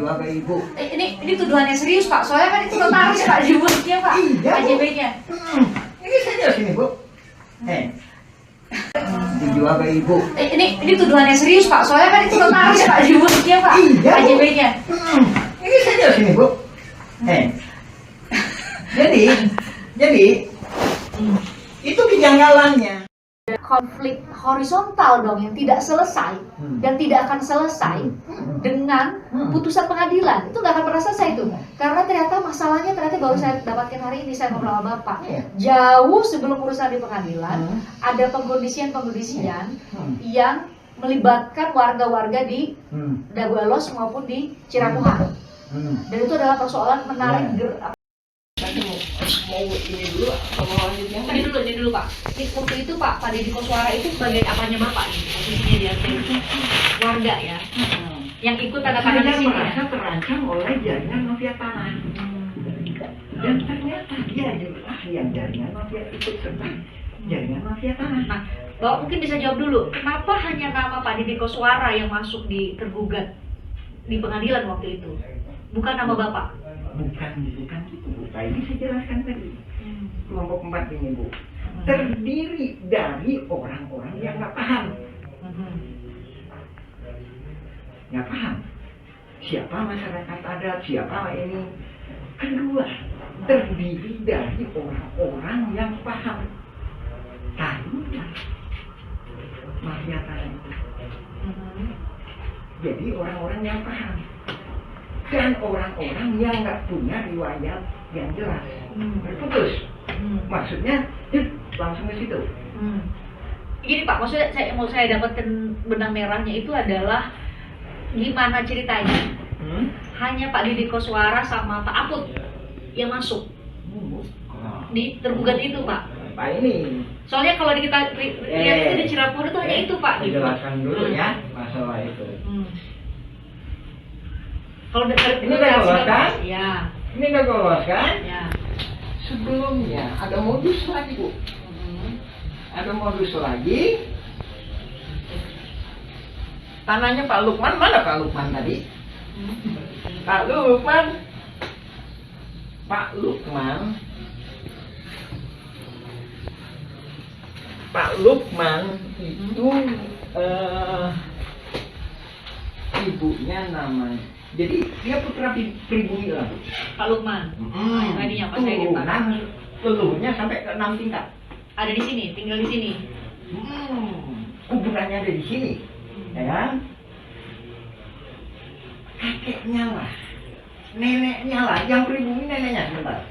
dijual ke ibu. Ini tuduhannya serius Pak, soalnya kan itu notaris Pak jebusnya Pak, Iya, Bu. KJB-nya. Ini saja sini Bu. Dijual ke ibu. Ini tuduhannya serius Pak, soalnya kan itu notaris Pak jebusnya Pak, Iya, Bu. KJB-nya. Ini saja sini Bu. Jadi itu kejanggalannya. Konflik horizontal dong yang tidak selesai dan tidak akan selesai dengan putusan pengadilan. Itu nggak akan pernah selesai itu, karena ternyata masalahnya baru saya dapatkan hari ini, saya ngobrol sama Bapak. Jauh sebelum urusan di pengadilan ada pengkondisian yang melibatkan warga-warga di Dagoelos maupun di Ciramuha, dan itu adalah persoalan menarik Mau ini dulu atau mau lanjutnya? Ini dulu Pak. Waktu itu Pak Deddy Koswara itu sebagai apanya Bapak nih? Posisinya di RT warga ya, yang ikut tanda tangan di sini. Merasa terancam oleh jaringan mafia tanah. Dan ternyata dia adalah yang jaringan mafia ikut serta jaringan mafia tanah. Nah, Bapak mungkin bisa jawab dulu, kenapa hanya nama Pak Deddy Koswara yang masuk di tergugat di pengadilan waktu itu, bukan nama Bapak? Bukan gitu. Ini saya jelaskan tadi. Kelompok 4 ini Bu, terdiri dari orang-orang yang nggak paham. Nggak paham siapa masyarakat adat, siapa ini. Kedua, terdiri dari orang-orang yang paham. Tahulah mafia tanah itu. Jadi orang-orang yang paham dan orang-orang yang nggak punya riwayat yang jelas, berputus. Maksudnya langsung ke situ. Gini Pak, maksudnya saya dapatkan benang merahnya itu adalah gimana ceritanya? Hanya Pak Deddy Koswara sama Pak Aput yang masuk di tergugat itu Pak. Pak ini. Soalnya kalau kita lihat itu di Cirapura itu hanya itu Pak. Jelaskan dulu ya masalah itu. Kalau ini udah lolos kan? Ya. Ini udah lolos kan? Ya. Sebelumnya ada modus lagi Bu. Ada modus lagi. Tanahnya Pak Lukman, mana Pak Lukman tadi? Pak Lukman. Pak Lukman itu ibunya namanya. Jadi dia putra pribumi lah Bu. Pak Lukman. Tadinya Pak saya di Pak. Leluhurnya sampai ke 6 tingkat. Ada di sini, tinggal di sini. Kuburannya ada di sini, ya kan? Kakeknya lah, neneknya lah, yang pribumi neneknya sebentar.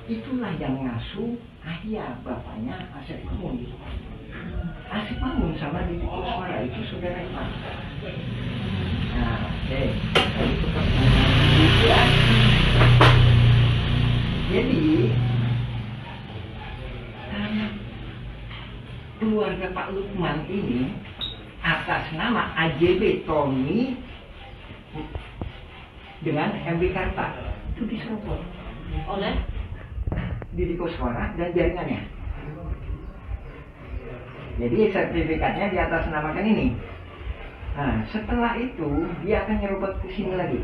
Itulah yang ngasuh ayah bapaknya Asep Mamun. Asep Mamun sama Deddy Koswara itu saudara Pak. Nah, oke. Jadi keluarga Pak Lukman ini atas nama AJB Tommy dengan MB Karta itu diserobot oleh Deddy Koswara dan jaringannya. Jadi sertifikatnya di atas namakan ini. Nah, setelah itu dia akan nyerobot ke sini lagi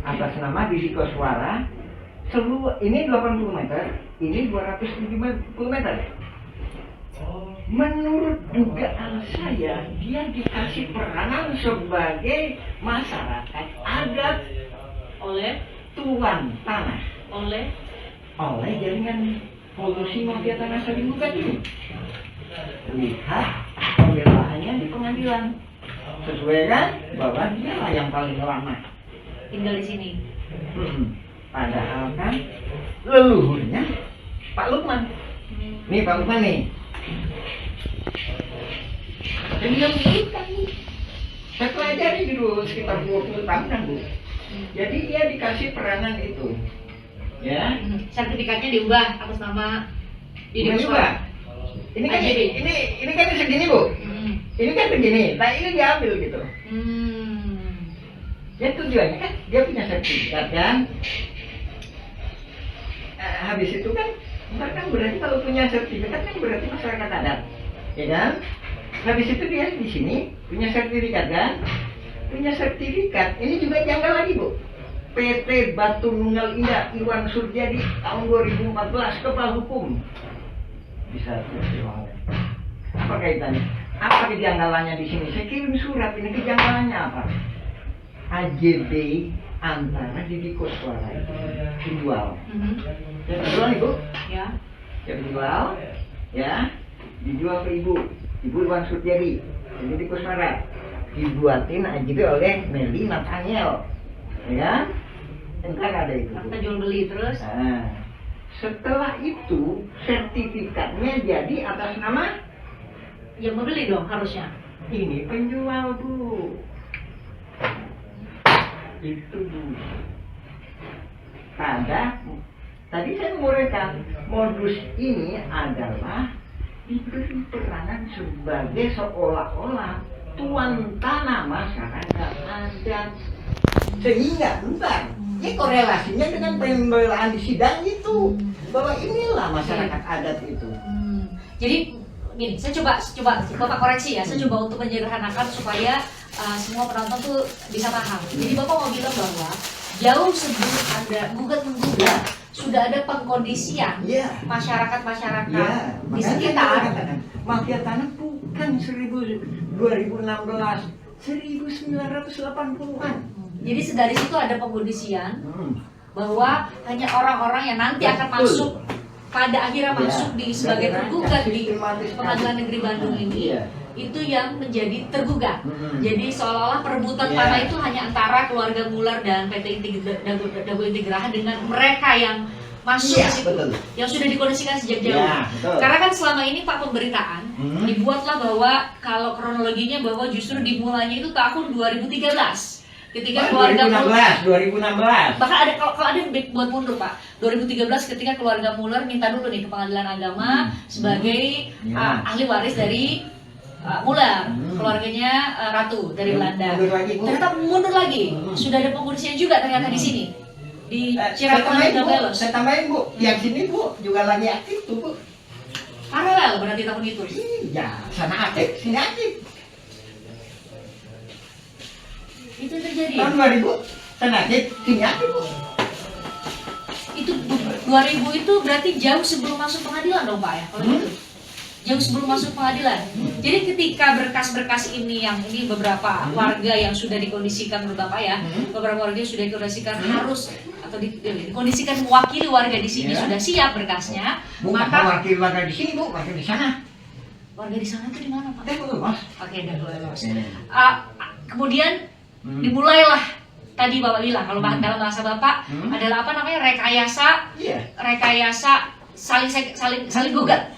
atas nama Deddy Koswara. Ini 80 meter, ini 270 meter. Menurut dugaan saya, dia dikasih peranan sebagai masyarakat adat oleh tuan tanah, oleh jaringan polusi mafia tanah sering bukan ini. Lihat pembelaannya di pengadilan, sesuai kan bahwa dia lah yang paling lama tinggal di sini. Padahal kan leluhurnya Pak Lukman. Nih Pak Lukman nih. Dan dia milikan nih. Saya pelajari dulu sekitar 20 tahunan Bu. Jadi dia dikasih peranan itu. Ya. Sertifikatnya diubah atas nama Deddy Bukan juga. Koswara. Ini kan AJB. ini kan segini Bu. Ini kan begini. Nah ini diambil gitu. Ya tujuannya kan dia punya sertifikat kan. Habis itu kan berarti kalau punya sertifikat kan berarti masyarakat adat, ya kan? Habis itu dia di sini punya sertifikat kan? punya sertifikat. Ini juga janggal lagi, Bu. PT Batu Nunggal Indah Iwan Surjadi tahun 2014 kepala hukum. Bisa uang. Apa kaitannya? Apa kejanggalannya di sini? Saya kirim surat, ini kejanggalannya apa? AJB antara Didi Koswara itu dijual. Ya dijual nih, Bu? Ya. Ya dijual, ya dijual ke Ibu Iwan Surjadi, Didi Koswara, dibuatin AJB oleh Meli Nathaniel, ya kan? Entar ada itu. Akta jual beli terus. Nah, setelah itu sertifikatnya jadi atas nama Yang membeli dong harusnya. ini penjual, Bu. Itu, Bu. Tadi saya menguraikan modus ini adalah diberi peranan sebagai seolah-olah tuan tanah masyarakat adat, sehingga entar ini korelasinya dengan pembelaan di sidang itu, bahwa inilah masyarakat adat itu. Jadi gini, saya coba Bapak koreksi ya, saya coba untuk menyederhanakan supaya semua penonton tuh bisa paham. Jadi Bapak mau bilang bahwa jauh sebelum ada gugat-menggugat sudah ada pengkondisian masyarakat-masyarakat di sekitar. Mafia tanah bukan 2016, 1980-an. Jadi dari situ ada pengkondisian bahwa hanya orang-orang yang nanti akan masuk pada akhirnya masuk di sebagai tergugat di Pengadilan Negeri Bandung ini, itu yang menjadi tergugat. Jadi seolah-olah perebutan tanah itu hanya antara keluarga Muller dan PT Dago Intigraha dengan mereka yang masuk ke situ, yang sudah dikondisikan sejak jauh. Karena kan selama ini Pak pemberitaan dibuatlah bahwa kalau kronologinya bahwa justru dimulainya itu tahun 2013. Ketika keluarga 2016. Bahkan ada kalau ada buat mundur Pak. 2013 ketika keluarga Muller minta dulu nih ke Pengadilan Agama sebagai ahli waris dari Muller, keluarganya Ratu dari Belanda. Ternyata mundur lagi. Sudah ada pengurusnya juga ternyata di sini. Di Cirebon dan Belos. Saya tambahin, Bu. Yang sini, Bu, juga lagi aktif tuh, Bu. Paralel berarti tahun itu. Iya, sana aktif, sini aktif. Itu terjadi. Tahun 2000 sana aktif, sini aktif, Bu. Itu 2000 itu berarti jauh sebelum masuk pengadilan dong Pak ya? Kalau gitu. Jauh sebelum masuk pengadilan. Jadi ketika berkas-berkas ini yang ini beberapa warga yang sudah dikondisikan menurut Bapak ya, beberapa warga yang sudah dikondisikan harus atau dikondisikan mewakili warga di sini sudah siap berkasnya, maka wakil warga di sini, Bu, wakil di sana. Warga di sana itu di mana Pak? Mas. Oke, udah lolos. Kemudian dimulailah tadi Bapak bilang kalau dalam bahasa Bapak adalah apa namanya rekayasa saling gugat.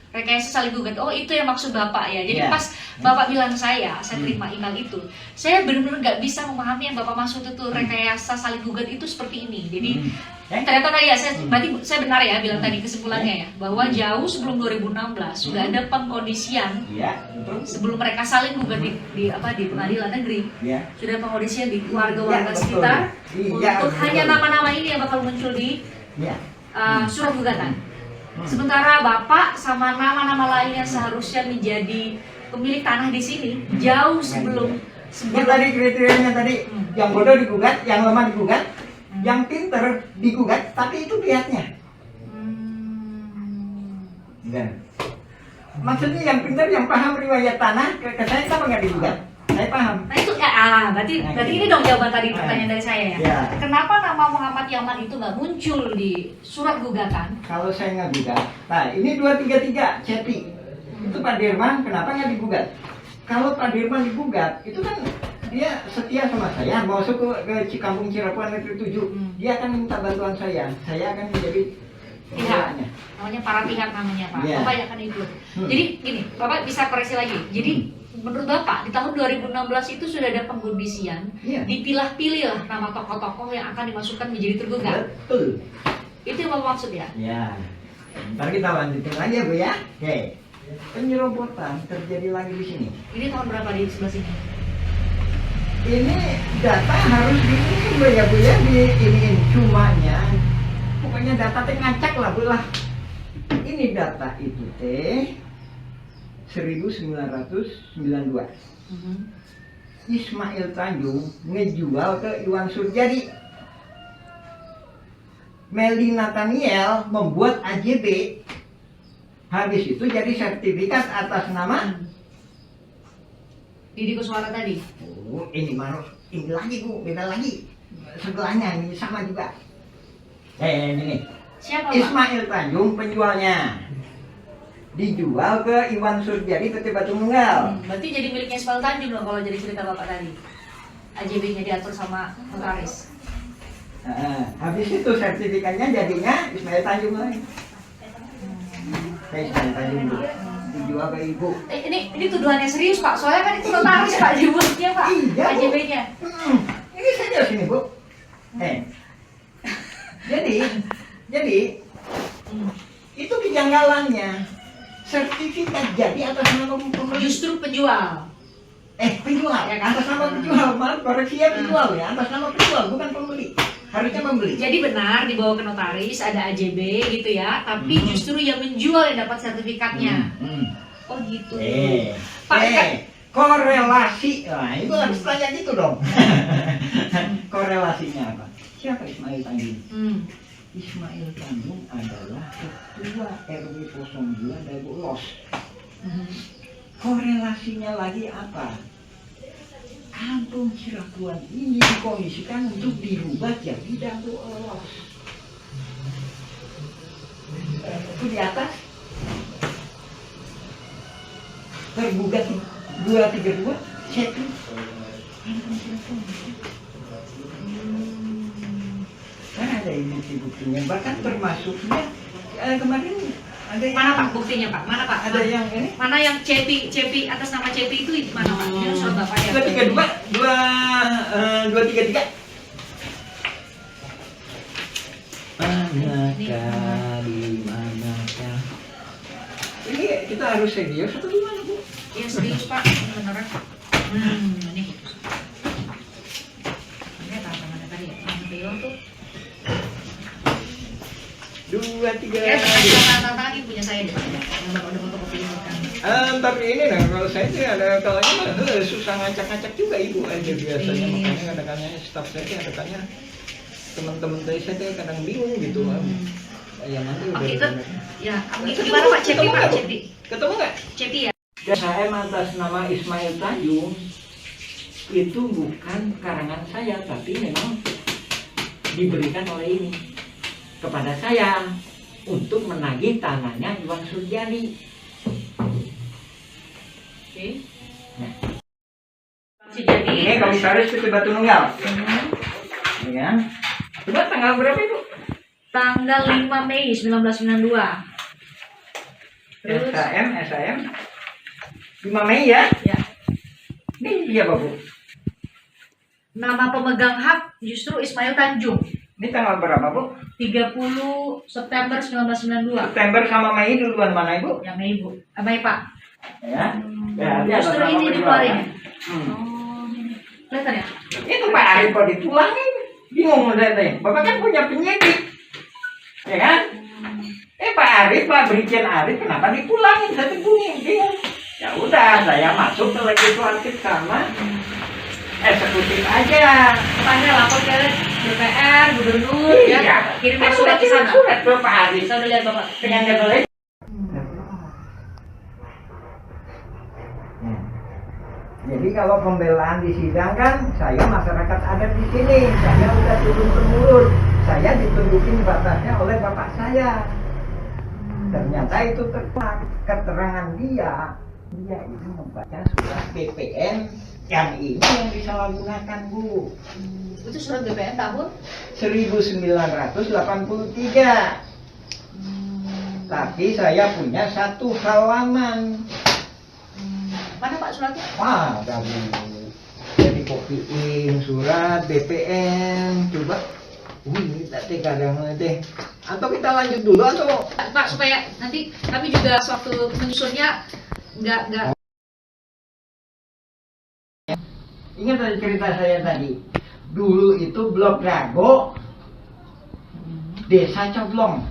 Rekayasa saling gugat. Oh, itu yang maksud Bapak ya. Jadi pas Bapak bilang saya terima email itu, saya benar-benar nggak bisa memahami yang Bapak maksud itu rekayasa saling gugat itu seperti ini. Jadi ternyata tadi ya, berarti saya benar ya bilang tadi kesimpulannya ya, bahwa jauh sebelum 2016 sudah ada pengkondisian sebelum mereka saling gugat di pengadilan negeri, sudah ada pengkondisian di warga-warga sekitar untuk hanya nama-nama ini yang bakal muncul di surat gugatan. Sementara Bapak sama nama-nama lain yang seharusnya menjadi pemilik tanah di sini jauh sebelum tadi kriterianya tadi yang bodoh digugat, yang lemah digugat, yang pinter digugat, tapi itu pihaknya. Maksudnya yang pinter, yang paham riwayat tanah, ke saya kenapa nggak digugat? Saya paham. Nah itu berarti ini dong jawaban tadi pertanyaan dari saya ya. Kenapa nama Muhammad Yaman itu nggak muncul di surat gugatan? Kalau saya nggak gugat, nah ini 233 Ceti, itu Pak Dirman kenapa nggak digugat? Kalau Pak Dirman digugat, itu kan dia setia sama saya, mau masuk ke Cikampung Cirebon Negeri 7, dia akan minta bantuan saya akan menjadi pihaknya. Namanya para pihak namanya Pak. Bapak yang akan ikut. Jadi gini, Bapak bisa koreksi lagi. Jadi menurut Bapak di tahun 2016 itu sudah ada pengkondisian, dipilah-pilih lah nama tokoh-tokoh yang akan dimasukkan menjadi tergugat. Betul. Itu yang Bapak maksud ya? Ya. Ntar kita lanjutin lagi ya Bu ya. Oke. Penyerobotan terjadi lagi di sini. Ini tahun berapa di sebelah sini? Ini data harus diisi ya Bu ya, diiniin cumanya. Pokoknya data teh ngacak lah Bu lah. Ini data itu teh 1992. Ismail Tanjung ngejual ke Iwan Surjadi. Meli Nathaniel membuat AJB. Habis itu jadi sertifikat atas nama Didi Kuswara tadi. oh ini lagi Bu, beda lagi. Sebelahnya ini sama juga. Ini Siapa Pak? Ismail Tanjung penjualnya. Dijual ke Iwan Surjadi PT Batu Nunggal. Berarti jadi miliknya Ismail Tanjung dong kalau jadi cerita Bapak tadi. AJB-nya diatur sama notaris. Habis itu sertifikatnya jadinya Ismail Tanjung lagi. Ismail Tanjung Bu. Dijual ke Ibu. Ini tuduhannya serius Pak, soalnya kan itu notaris Pak jebutnya Pak. Iya, Bu. AJB-nya. Ini saja sini Bu. Jadi itu kejanggalannya. Sertifikat jadi atas nama pembeli. Justru penjual. Penjual ya kan? Atas nama penjual, maaf koreksi ya, penjual ya, atas nama penjual bukan pembeli. Harusnya pembeli. Jadi benar dibawa ke notaris ada AJB gitu ya, tapi justru yang menjual yang dapat sertifikatnya. Oh gitu. Pak, korelasi. Nah, itu harus tanya gitu dong. Korelasinya apa? Siapa Ismail Tanjung? Ismail Tanjung adalah ketua RW 02 Dago Los. Korelasinya lagi apa? Kampung Cirakuan ini dikondisikan untuk dirubah jadi Dago Los. Itu di atas tergugat 232 C2. Kan ada ini buktinya, bahkan termasuknya kemarin ada yang mana Pak buktinya Pak? Mana Pak? Ada yang ini? Mana yang CP atas nama CP itu mana Pak? Ini surat Bapak ya? 233. Manakah di manakah? Ini kita harus serius atau gimana Bu? Iya serius Pak, beneran. Ini. Ini apa tadi ya? Yang beliau tuh. 2, 3. Ya, tangan punya saya deh Pak. Yang Bapak udah fotokopi ini kan. Tapi ini nah kalau saya sih ada kalanya susah ngacak-ngacak juga Ibu aja biasanya, makanya kadang-kadang staff saya kadang-kadang teman-teman saya kadang bingung gitu. Ya nanti udah. Ya, gimana Pak Cepi Pak Cepi? Ketemu nggak? Cepi ya. SHM atas nama Ismail Tanjung itu bukan karangan saya, tapi memang diberikan oleh ini kepada saya untuk menagih tanahnya Iwan Surjadi. Oke. Nah. Jadi Ini komisaris PT Batu Nunggal. Ya kan? Coba tanggal berapa itu? tanggal 5 Mei 1992. Terus SHM 5 Mei ya? ya. Ini iya Bu. Nama pemegang hak justru Ismail Tanjung. Ini tanggal berapa Bu? 30 September 1992. September sama Mei duluan mana Ibu? Yang Mei Bu. Mei Pak. Ya. Justru ini dikeluarin. Hmm. Oh, ini. Kelihatan ya? Itu Pak Arif kok dipulangin. Bingung udah deh. Bapak kan punya penyidik. Ya kan? Pak Arif, Pak Brigjen Arif kenapa dipulangin? Saya bingung. Ya udah, saya masuk ke legislatif sama eksekutif aja. Makanya lapor ke DPR, gubernur, Iya. ya. Kirimnya surat ke sana. Surat ke Pak Arif. Saya udah lihat Bapak. Dengan jadwalnya. Jadi kalau pembelaan disidangkan, saya masyarakat adat di sini, saya udah turun temurun, saya ditunjukin batasnya oleh bapak saya. Ternyata itu keterangan dia itu membaca surat BPN yang ini yang disalahgunakan Bu. Itu surat BPN tahun 1983. Tapi saya punya satu halaman. mana Pak suratnya? Wah, dari jadi kopiin surat BPN, coba. Ini tadi kadang deh. Atau kita lanjut dulu atau Pak supaya nanti kami juga sewaktu menyusunnya nggak. Ingat dari cerita saya tadi. Dulu itu Blok Dago, Desa Coblong.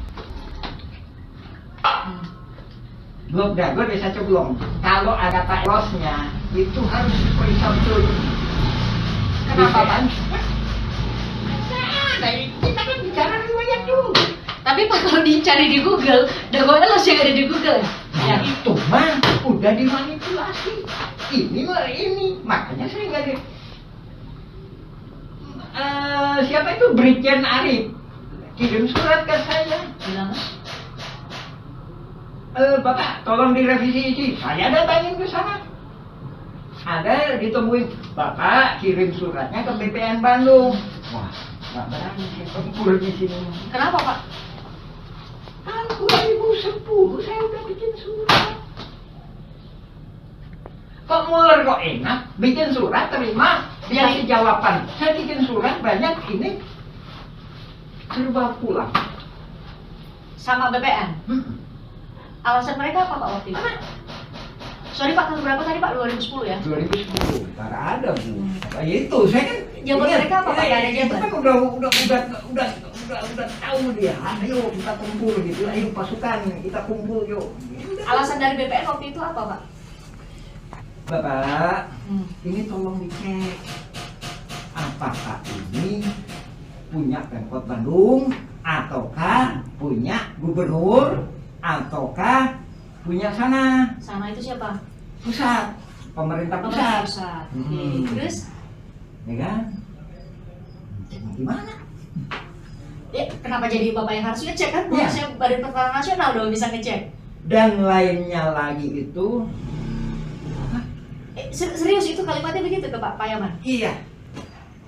Blok Dago, Desa Coblong. Kalau ada Pak Losnya, itu harus diperiksa betul. Kenapa, Pak? Nah, kita kan bicara riwayat dulu. Tapi Pak, kalau dicari di Google, Dago Elos yang ada di Google ya? Itu mah udah dimanipulasi. Ini makanya saya nggak di siapa itu Brigjen Arif kirim surat ke saya. Bilang Bapak tolong direvisi ini. Saya datangin ke sana. Ada ditemuin, Bapak kirim suratnya ke BPN Bandung. Wah, nggak berani saya tempur di sini. kenapa Pak? Kan 2010 saya udah bikin surat. Kok Muller kok enak, bikin surat terima, dikasih jawaban. Saya bikin surat banyak ini serba pulang. Sama BPN? Alasan mereka apa Pak waktu itu? Sorry Pak, tahun berapa tadi Pak? 2010 ya? 2010, nggak ada Bu. Nah, itu saya kan. Jawaban ingat, mereka apa, Pak? Nggak ada itu jawaban? kan udah tahu dia. Ayo kita kumpul gitu, ayo pasukan kita kumpul yuk. Alasan dari BPN waktu itu apa Pak? Bapak, ini tolong dicek. Apakah ini punya Pemkot Bandung, ataukah punya gubernur, ataukah punya sana Sana itu siapa? pusat, pemerintah pusat. Oke. Terus? Ya kan? Ceknya gimana? Ya, kenapa jadi Bapak yang harus ngecek kan? Iya. Harusnya Badan Pertahanan Nasional dong bisa ngecek. Dan lainnya lagi itu, Serius itu kalimatnya begitu ke Pak Yaman? iya,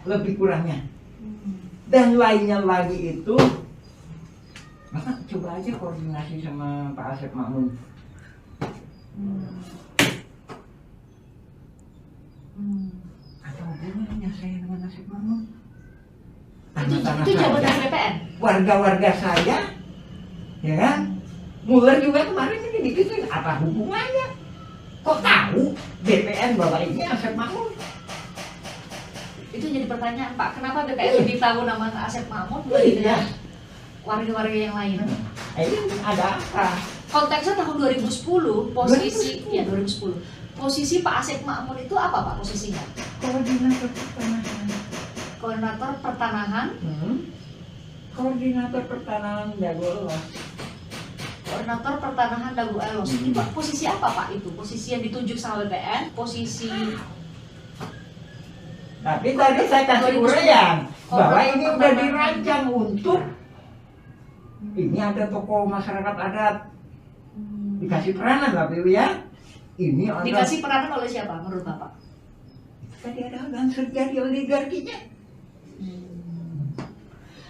lebih kurangnya. Dan lainnya lagi itu, Bapak coba aja koordinasi sama Pak Asep Makmun. Apa hubungannya saya dengan Asep Makmun? Itu jabatan BPN? Warga-warga saya, ya kan? Muller juga kemarin ini digituin, apa hubungannya? Kok tahu BPN bahwa ini Asep Makmun? Itu jadi pertanyaan Pak, kenapa BPN lebih tahu nama Asep Makmun dibanding warga-warga yang lain? Ini ada apa? Konteksnya tahun 2010, posisi 2010. ya 2010. Posisi Pak Asep Makmun itu apa Pak posisinya? Koordinator pertanahan. Koordinator pertanahan. Koordinator pertanahan Dago Elos. Koordinator pertanahan Dago Elos. Itu Pak, posisi apa Pak itu? Posisi yang ditunjuk sama BPN, posisi Tapi tadi saya kasih uraian bahwa ini udah dirancang untuk ini ada tokoh masyarakat adat dikasih peranan lah Bu ya. Ini ada dikasih peranan oleh siapa menurut Bapak? tadi ada unsur jadi oligarkinya.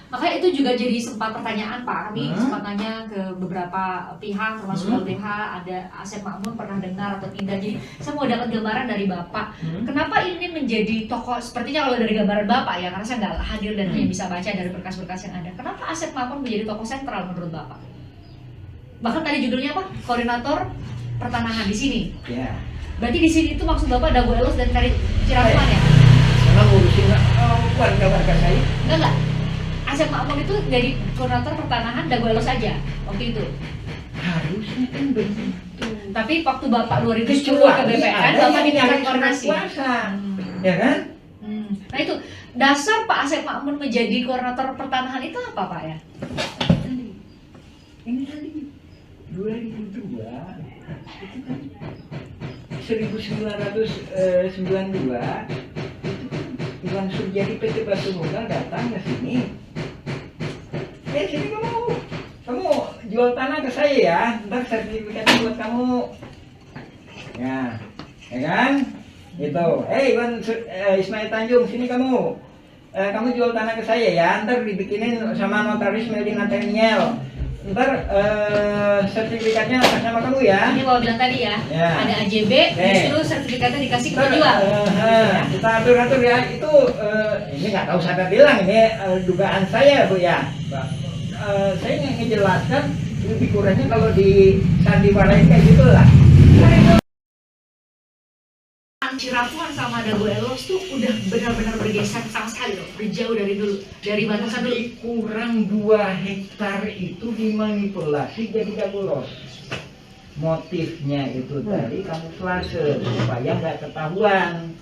Makanya itu juga jadi sempat pertanyaan Pak. Kami sempat nanya ke beberapa pihak termasuk LBH, ada Asep Makmun pernah dengar atau tidak. Jadi saya mau dapat gambaran dari Bapak. Kenapa ini menjadi tokoh sepertinya kalau dari gambaran Bapak ya, karena saya nggak hadir dan hanya bisa baca dari berkas-berkas yang ada. Kenapa Asep Makmun menjadi tokoh sentral menurut Bapak? Bahkan tadi judulnya apa? Koordinator pertanahan di sini. Ya. Berarti di sini itu maksud Bapak Dago Elos dan Kari Ciratuan ya? Karena ngurusin warga-warga saya. Enggak. Asep Makmun itu jadi koordinator pertanahan Dago Elos saja waktu itu. Harusnya kan begitu. Tapi waktu Bapak 2010 ke BPN, Bapak diminta koordinasi. Ya kan? Nah itu dasar Pak Asep Makmun menjadi koordinator pertanahan itu apa Pak ya? Ini tadi 2002 itu kan 1992 itu kan Iwan Surjadi PT Batu Modal datang ke sini. Sini kamu jual tanah ke saya ya, ntar sertifikatnya buat kamu. Ya kan? Itu. Iwan Ismail Tanjung, sini kamu. Kamu jual tanah ke saya ya, ntar dibikinin sama notaris Meldi Nathaniel. Ntar sertifikatnya atas nama kamu ya. Ini Bapak bilang tadi ya, ada AJB, justru sertifikatnya dikasih ke penjual. Kita atur-atur ya, itu ini nggak tahu siapa bilang, ini dugaan saya Bu ya. Saya ngejelaskan lebih kurangnya kalau di sandiwara kayak gitulah. Ciratuan sama Dago Elos tuh udah benar-benar bergeser sama sekali loh, berjauh dari dulu, dari batasan dulu. Kurang 2 hektar itu dimanipulasi jadi Dago Elos. Motifnya itu tadi kamuflase supaya nggak ketahuan.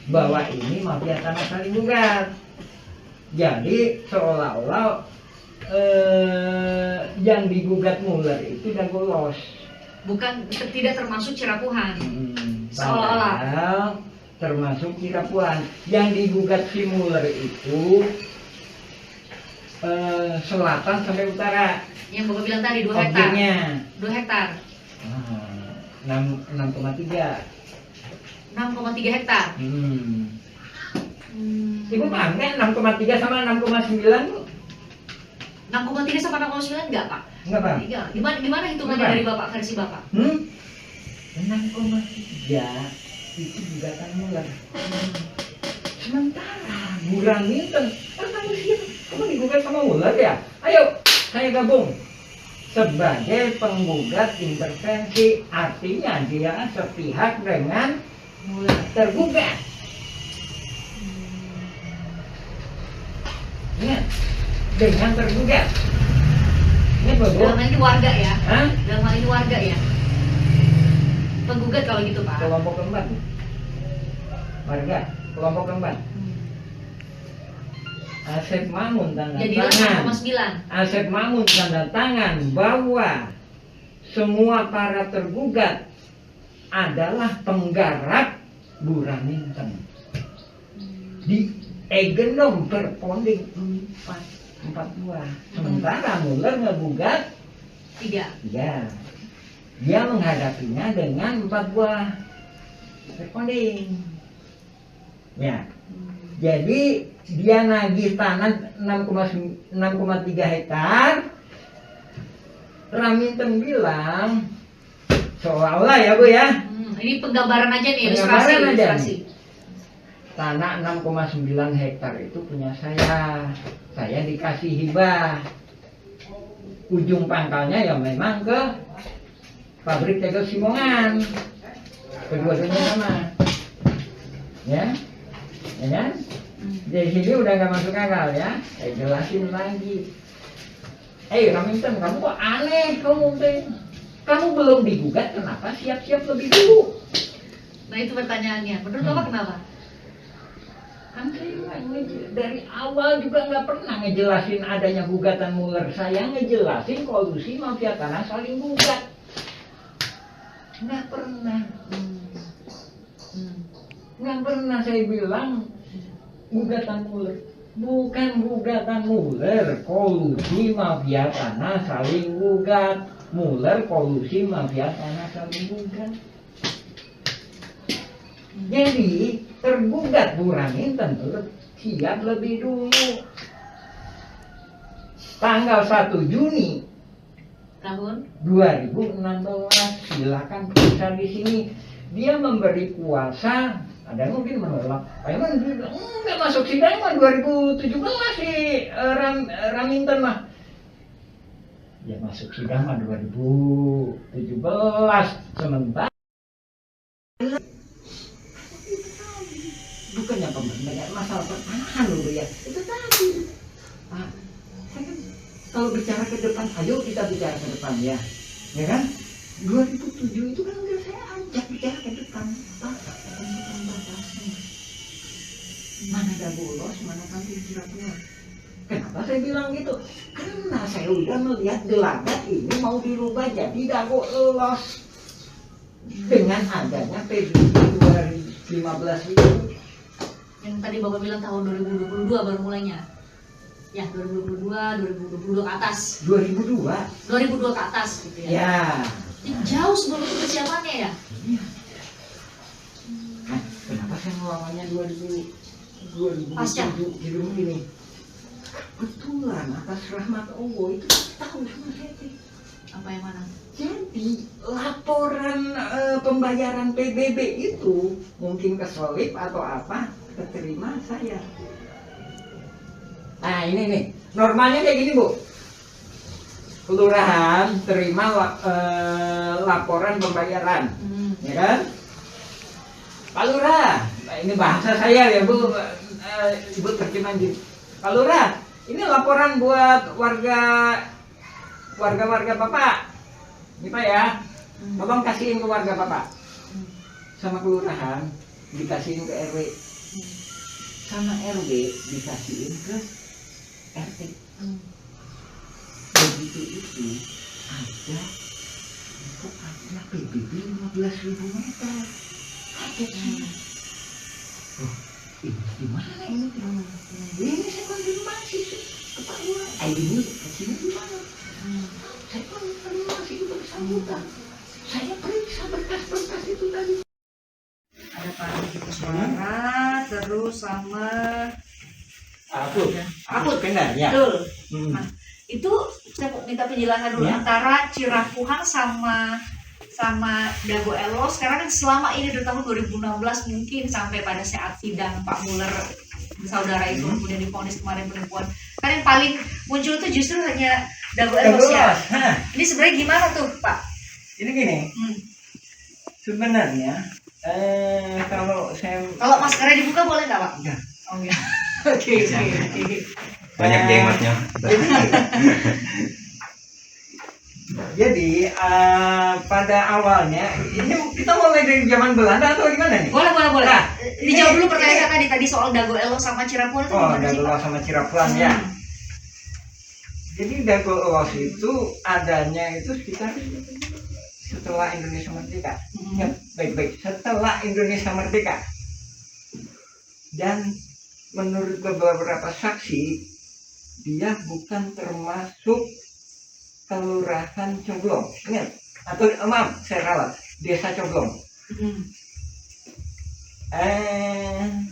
bahwa ini mafia tanah saling gugat. Jadi seolah-olah yang digugat Muller itu udah lolos. Bukan, tidak termasuk Cirapuhan. Seolah-olah. Padahal termasuk Cirapuhan. Yang digugat si Muller itu selatan sampai utara. Yang Bapak bilang tadi 2 hektar. Objeknya 2 hektar. 6,3. 6,3 hektar. Ibu paham kan 6,3 sama 6,9? 6,3 sama 6,9 enggak, Pak? Enggak paham? Iya. Gimana hitungannya Enggak. dari Bapak, versi Bapak? 6,3 itu gugatan Muller. Sementara Burhan Minten kan kamu digugat sama Muller ya? Ayo saya gabung sebagai penggugat intervensi, artinya dia sepihak dengan Muller. tergugat. Ingat, dengan tergugat. Ingat Bapak? Dalam hal ini warga ya? Hah? Dalam hal ini warga ya? Penggugat kalau gitu, Pak. Kelompok keempat. Warga, kelompok keempat. Asep Mamun tanda Jadilah tangan. 6,9. Asep Mamun tanda tangan bahwa semua para tergugat adalah penggarap Burhan Minten di Egendom Perponding 4 buah. Sementara Muller ngegugat 3. ya, dia menghadapinya dengan 4 buah Perponding. Ya, jadi dia nagih tanah 6,3 hektar. Raminten bilang seolah-olah ya Bu ya, Ini penggambaran aja nih, Penggambaran aja ilustrasi. tanah 6,9 hektar itu punya saya dikasih hibah. Ujung pangkalnya ya memang ke pabrik tegel Simongan, kedua-duanya sama ya, ya kan? Dari sini udah nggak masuk akal ya. Saya jelasin lagi. Raminten, kamu kok aneh kamu belum digugat, kenapa siap-siap lebih dulu? Nah itu pertanyaannya. Menurut Bapak kenapa? Kan saya dari awal juga nggak pernah ngejelasin adanya gugatan Muller. Saya ngejelasin kolusi mafia tanah saling gugat. Nggak pernah. Nggak pernah saya bilang gugatan Muller. Bukan gugatan Muller, kolusi mafia tanah saling gugat. Muller kolusi mafia tanah saling gugat. Jadi tergugat Burhan Minten siap lebih dulu. Tanggal 1 Juni Tahun 2016, silakan periksa di sini. Dia memberi kuasa, ada yang mungkin menolak. Pak Iman bilang, enggak masuk sidang mah 2017 si Raminten mah. Ya masuk sidang mah 2017. Sementara bukannya pembenaran masalah pertahanan dulu ya. Itu tadi. Pak, saya kan kalau bicara ke depan, ayo kita bicara ke depan ya. Ya kan? 2007 itu kan udah saya ajak bicara ke depan. Pak, bukan batasnya. Mana ada bolos, mana tampil Cirapuhan. Kenapa saya bilang gitu? Karena saya udah melihat gelagat ini mau dirubah jadi dago lolos. Dengan adanya PBB 2015 itu. yang tadi Bapak bilang tahun 2022 baru mulainya. Ya, 2022 ke atas. 2002 ke atas gitu ya. ya. Jauh sebelum itu persiapannya ya. Iya. Nah, kenapa saya ngelawannya 2007 Pasca. di rumah ini? Kebetulan atas rahmat Allah itu tahu sama saya. Apa yang mana? Jadi laporan pembayaran PBB itu mungkin keselip atau apa, keterima saya. Nah ini nih, normalnya kayak gini Bu. Kelurahan terima laporan pembayaran, ya kan? Pak Lurah, nah ini bahasa saya ya Bu, Ibu terjemahan gitu. Pak Lurah, ini laporan buat warga Bapak. Ini Pak ya, tolong kasihin ke warga Bapak. Sama kelurahan, dikasihin ke RW. sama RW dikasihin ke RT. Begitu itu ada pokoknya PBB 15.000 meter. Kaget sih. Oh, ini gimana ini? Ini saya konfirmasi kepaduan. Ini kesini gimana? Saya konfirmasi itu bersangkutan. Saya periksa berkas-berkas itu tadi. Ada Pak Rudi Suara, terus sama Aku benar ya. betul. Nah, itu saya mau minta penjelasan dulu Ya. antara Cirapuhan sama Dago Elos. Sekarang kan selama ini dari tahun 2016 mungkin sampai pada saat sidang Pak Muller saudara itu kemudian divonis kemarin penipuan. Kan yang paling muncul itu justru hanya Dago Elos ya. Ini sebenarnya gimana tuh Pak? Ini gini, sebenarnya kalau Maskernya dibuka boleh nggak Pak? Enggak. Oh enggak. Oke. Banyak jengotnya. Jadi pada awalnya ini kita mulai dari zaman Belanda atau gimana nih? Boleh. Nah, Dijawab dulu pertanyaan tadi soal Dago Elos sama Cirapuhan itu gimana sih Dago Pak? sama Cirapuhan ya. Jadi Dago Elos itu adanya itu sekitar setelah Indonesia merdeka. Ya, baik-baik. Setelah Indonesia merdeka. Dan menurut beberapa saksi, dia bukan termasuk kelurahan Coblong. Ingat? Atau maaf, saya salah. Desa Coblong.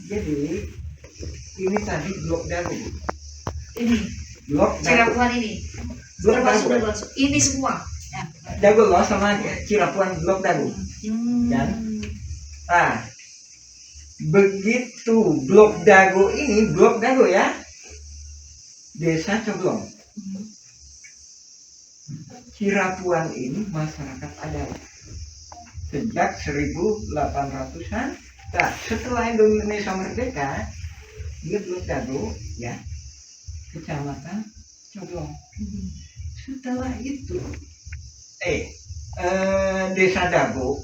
Jadi ini tadi Blok Dago. Ini Blok Dago. Cirapuhan ini. Blok Termasuk Dago. Dago. Ini semua. Ya. Dago loh sama Cirapuhan Blok Dago. Dan begitu Blok Dago ini, Blok Dago ya, Desa Coblong. Cirapuhan ini masyarakat adat sejak 1800-an. Nah, setelah Indonesia merdeka, dia Blok Dago ya, Kecamatan Coblong. Setelah itu Desa Dago,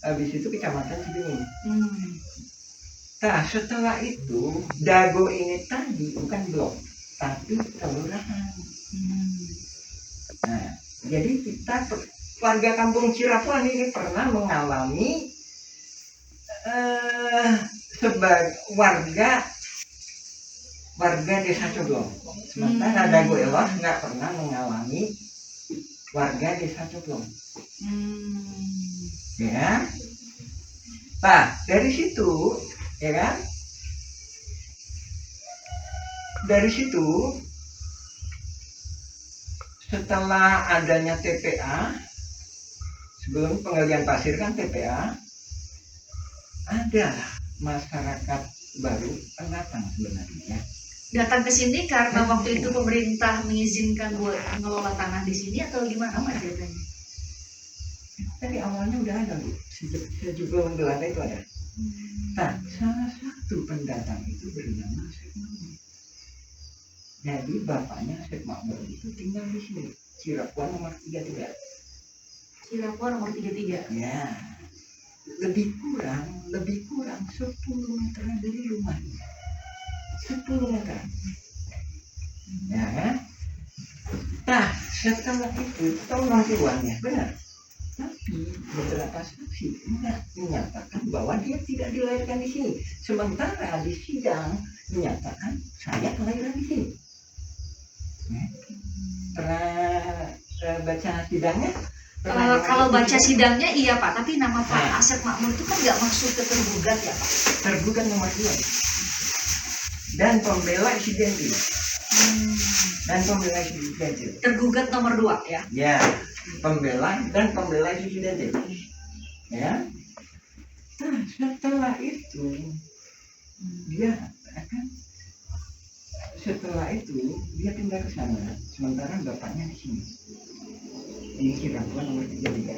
habis itu Kecamatan Cibenying. Nah, setelah itu Dago ini tadi bukan blok, tapi kelurahan. Nah, jadi kita warga kampung Cirapuhan ini pernah mengalami sebagai warga Desa Coblong. Sementara Dago Elos nggak pernah mengalami warga Desa Coblong. Ya. Nah, dari situ, ya kan? Dari situ, setelah adanya TPA, sebelum penggalian pasir kan TPA, ada masyarakat baru pendatang sebenarnya. Datang ke sini karena waktu itu pemerintah mengizinkan buat mengelola tanah di sini atau gimana Pak ceritanya? Tapi awalnya udah ada, Bu. Sejak juga Belanda itu ada. Nah, salah satu pendatang itu bernama Syekh Makmur. Jadi bapaknya Syekh Makmur itu tinggal di sini, Cirapuhan nomor 33. Cirapuhan nomor 33. Ya, lebih kurang 10 meter dari rumahnya. 10 meter. Ya kan? Nah, setelah itu tolong uangnya, benar. Tapi beberapa saksi menyatakan bahwa dia tidak dilahirkan di sini. Sementara di sidang menyatakan saya kelahiran di sini. Pernah baca sidangnya? Kalau baca sidangnya iya Pak, tapi nama Pak Asep Makmur itu kan nggak masuk ke tergugat ya Pak? Tergugat nomor 2 dan pembela Sidenti. Tergugat nomor 2 ya? Ya, pembela Sidenti. Ya. Nah, setelah itu dia pindah ke sana, sementara bapaknya di sini. Ini Cirapuhan nomor 33.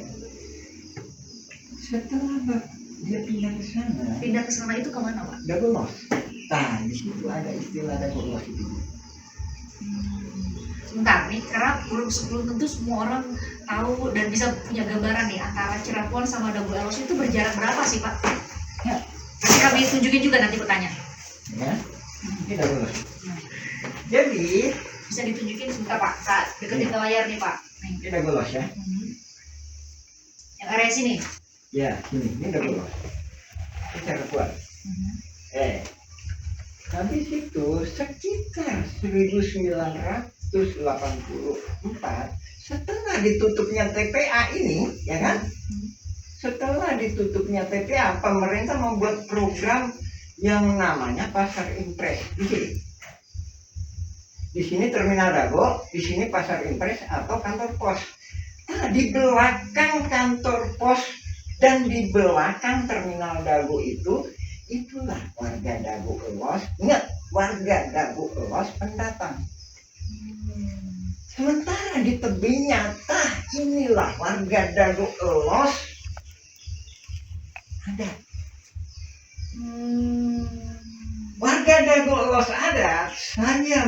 Setelah dia pindah ke sana itu kemana Pak? Dago Los. Nah, di situ ada istilah Dago Los itu. Sebentar nih, karena belum tentu semua orang tahu dan bisa punya gambaran nih antara Cirebon sama Dago Elos itu berjarak berapa sih Pak? Ya. Nanti kami tunjukin juga nanti bertanya. Ya, tidak boleh. Jadi Bisa ditunjukin sebentar Pak, saat deketin ke layar nih Pak. Nih. tidak boleh ya. Yang area sini. Ya, ini tidak boleh. Secara kuat. Habis itu sekitar 1984 setelah ditutupnya TPA ini, ya kan? Setelah ditutupnya TPA, pemerintah membuat program yang namanya Pasar Impres. Di sini Terminal Dago, di sini Pasar Impres atau kantor pos. Nah, di belakang kantor pos dan di belakang Terminal Dago itulah warga Dago Elos. Ingat, warga Dago Elos pendatang. Sementara di tebing nyata inilah warga Dago Elos ada. Warga Dago Elos ada. Saya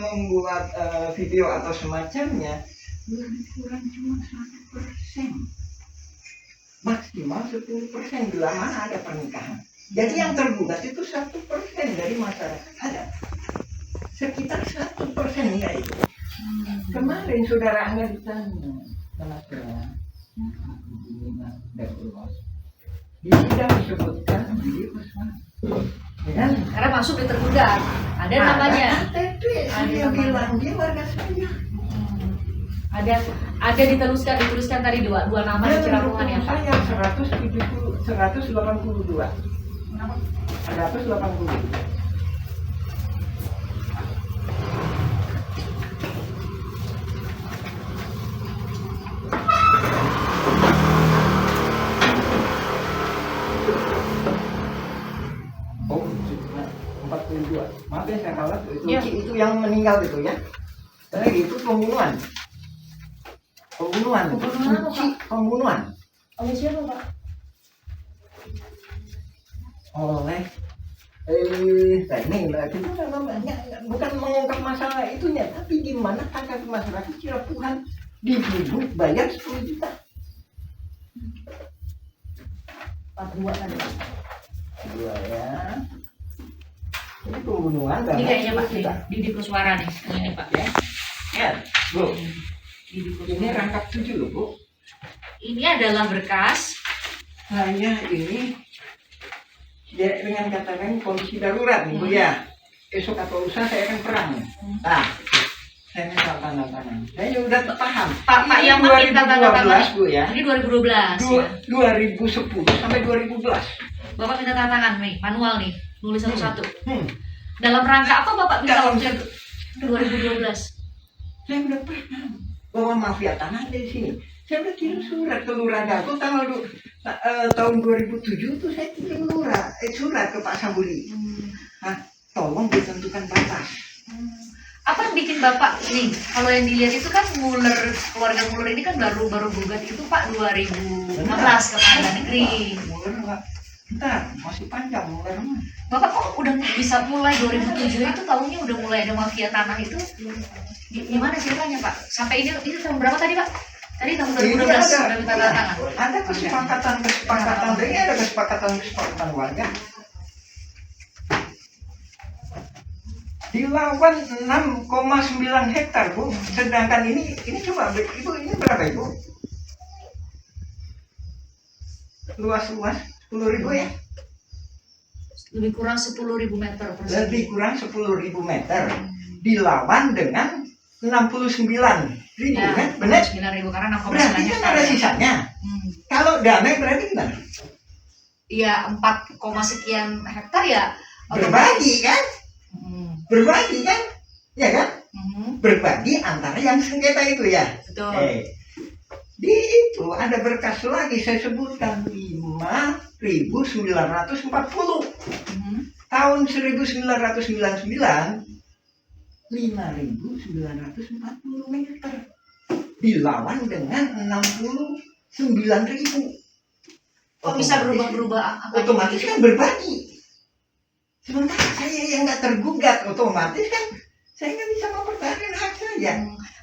membuat video atau semacamnya lebih kurang cuma 1%, maksimal 10% bila mana ada pernikahan. Jadi yang tergugat itu 1% dari masyarakat ada. Sekitar 1% ya itu. Kemarin saudara Anda ditanya sama saya, dia tidak disebutkan di Usman. Ya, Karena masuk di tergugat. Ada namanya. Dia bilang dia warga saya. Ada dituliskan tadi dua nama di Cirapungan ya Pak. Saya 182. 182. Oh, 42. Maaf ya saya kalah itu, Ya. Itu yang meninggal itu ya. Itu pembunuhan. Pembunuhan apa, Pak? Pembunuhan. Oleh siapa Pak? Oleh ini kita namanya bukan mengungkap masalah itunya, tapi di mana hak masyarakat Cirebon dituduh bayar 10 juta. 42 tadi. Dua ya. Ini pembunuhan Ini kayaknya Pak, kita. Didi Kuswara nih. Ini Pak. Ya. Ya, Bu. Didi Ini Kuswara. rangkap 7 loh, Bu. Ini adalah berkas. Saya ini dengan kata lain kondisi darurat nih, Bu ya. Esok atau lusa saya akan perang. Nah, saya minta tanda tangan. Saya udah paham. Pak Ini yang meminta tanda tangan. Bu ya. Ini 2012 ya. 2010 sampai 2012. Bapak minta tanda tangan nih, manual nih, nulis satu-satu. Hmm. Dalam rangka apa Bapak minta Dalam objek 2012? Saya udah paham bahwa mafia tanah ada di sini. Saya udah kirim surat ke Lurah Dago tahun 2007 itu saya kirim surat ke Pak Sambuli. Nah, tolong ditentukan batas. Apa yang bikin Bapak nih? Kalau yang dilihat itu kan Muller, keluarga Muller ini kan baru gugat itu Pak 2016 ke Pengadilan Negeri. Muller entar masih panjang Muller mah. Bapak kok udah bisa mulai 2007 itu tahunnya udah mulai ada mafia tanah itu? Gimana ceritanya Pak? Sampai ini tahun berapa tadi Pak? Tadi tahun 2012 sudah minta tanda tangan. Ada kesepakatan ini ada kesepakatan warga. Dilawan 6,9 hektar Bu. Sedangkan ini coba Ibu ini berapa Ibu? Luas 10.000 ya? Lebih kurang 10.000 meter persegi. Lebih kurang 10.000 meter. Dilawan dengan 69.000 Ya, kan? Benar? 9.000 karena 6,9 Berarti kan hektar ada ya. sisanya. Kalau damai berarti gimana? Iya 4, sekian hektar ya. Berbagi kan? Berbagi kan? Ya kan? Berbagi antara yang sengketa itu ya. Betul. Di itu ada berkas lagi saya sebutkan 5.940. Tahun 1999 5.940 meter dilawan dengan 69.000. Kok bisa berubah-berubah? Otomatis kan berbagi. Sementara saya yang nggak tergugat, otomatis kan Saya nggak bisa mempertahankan hak saya.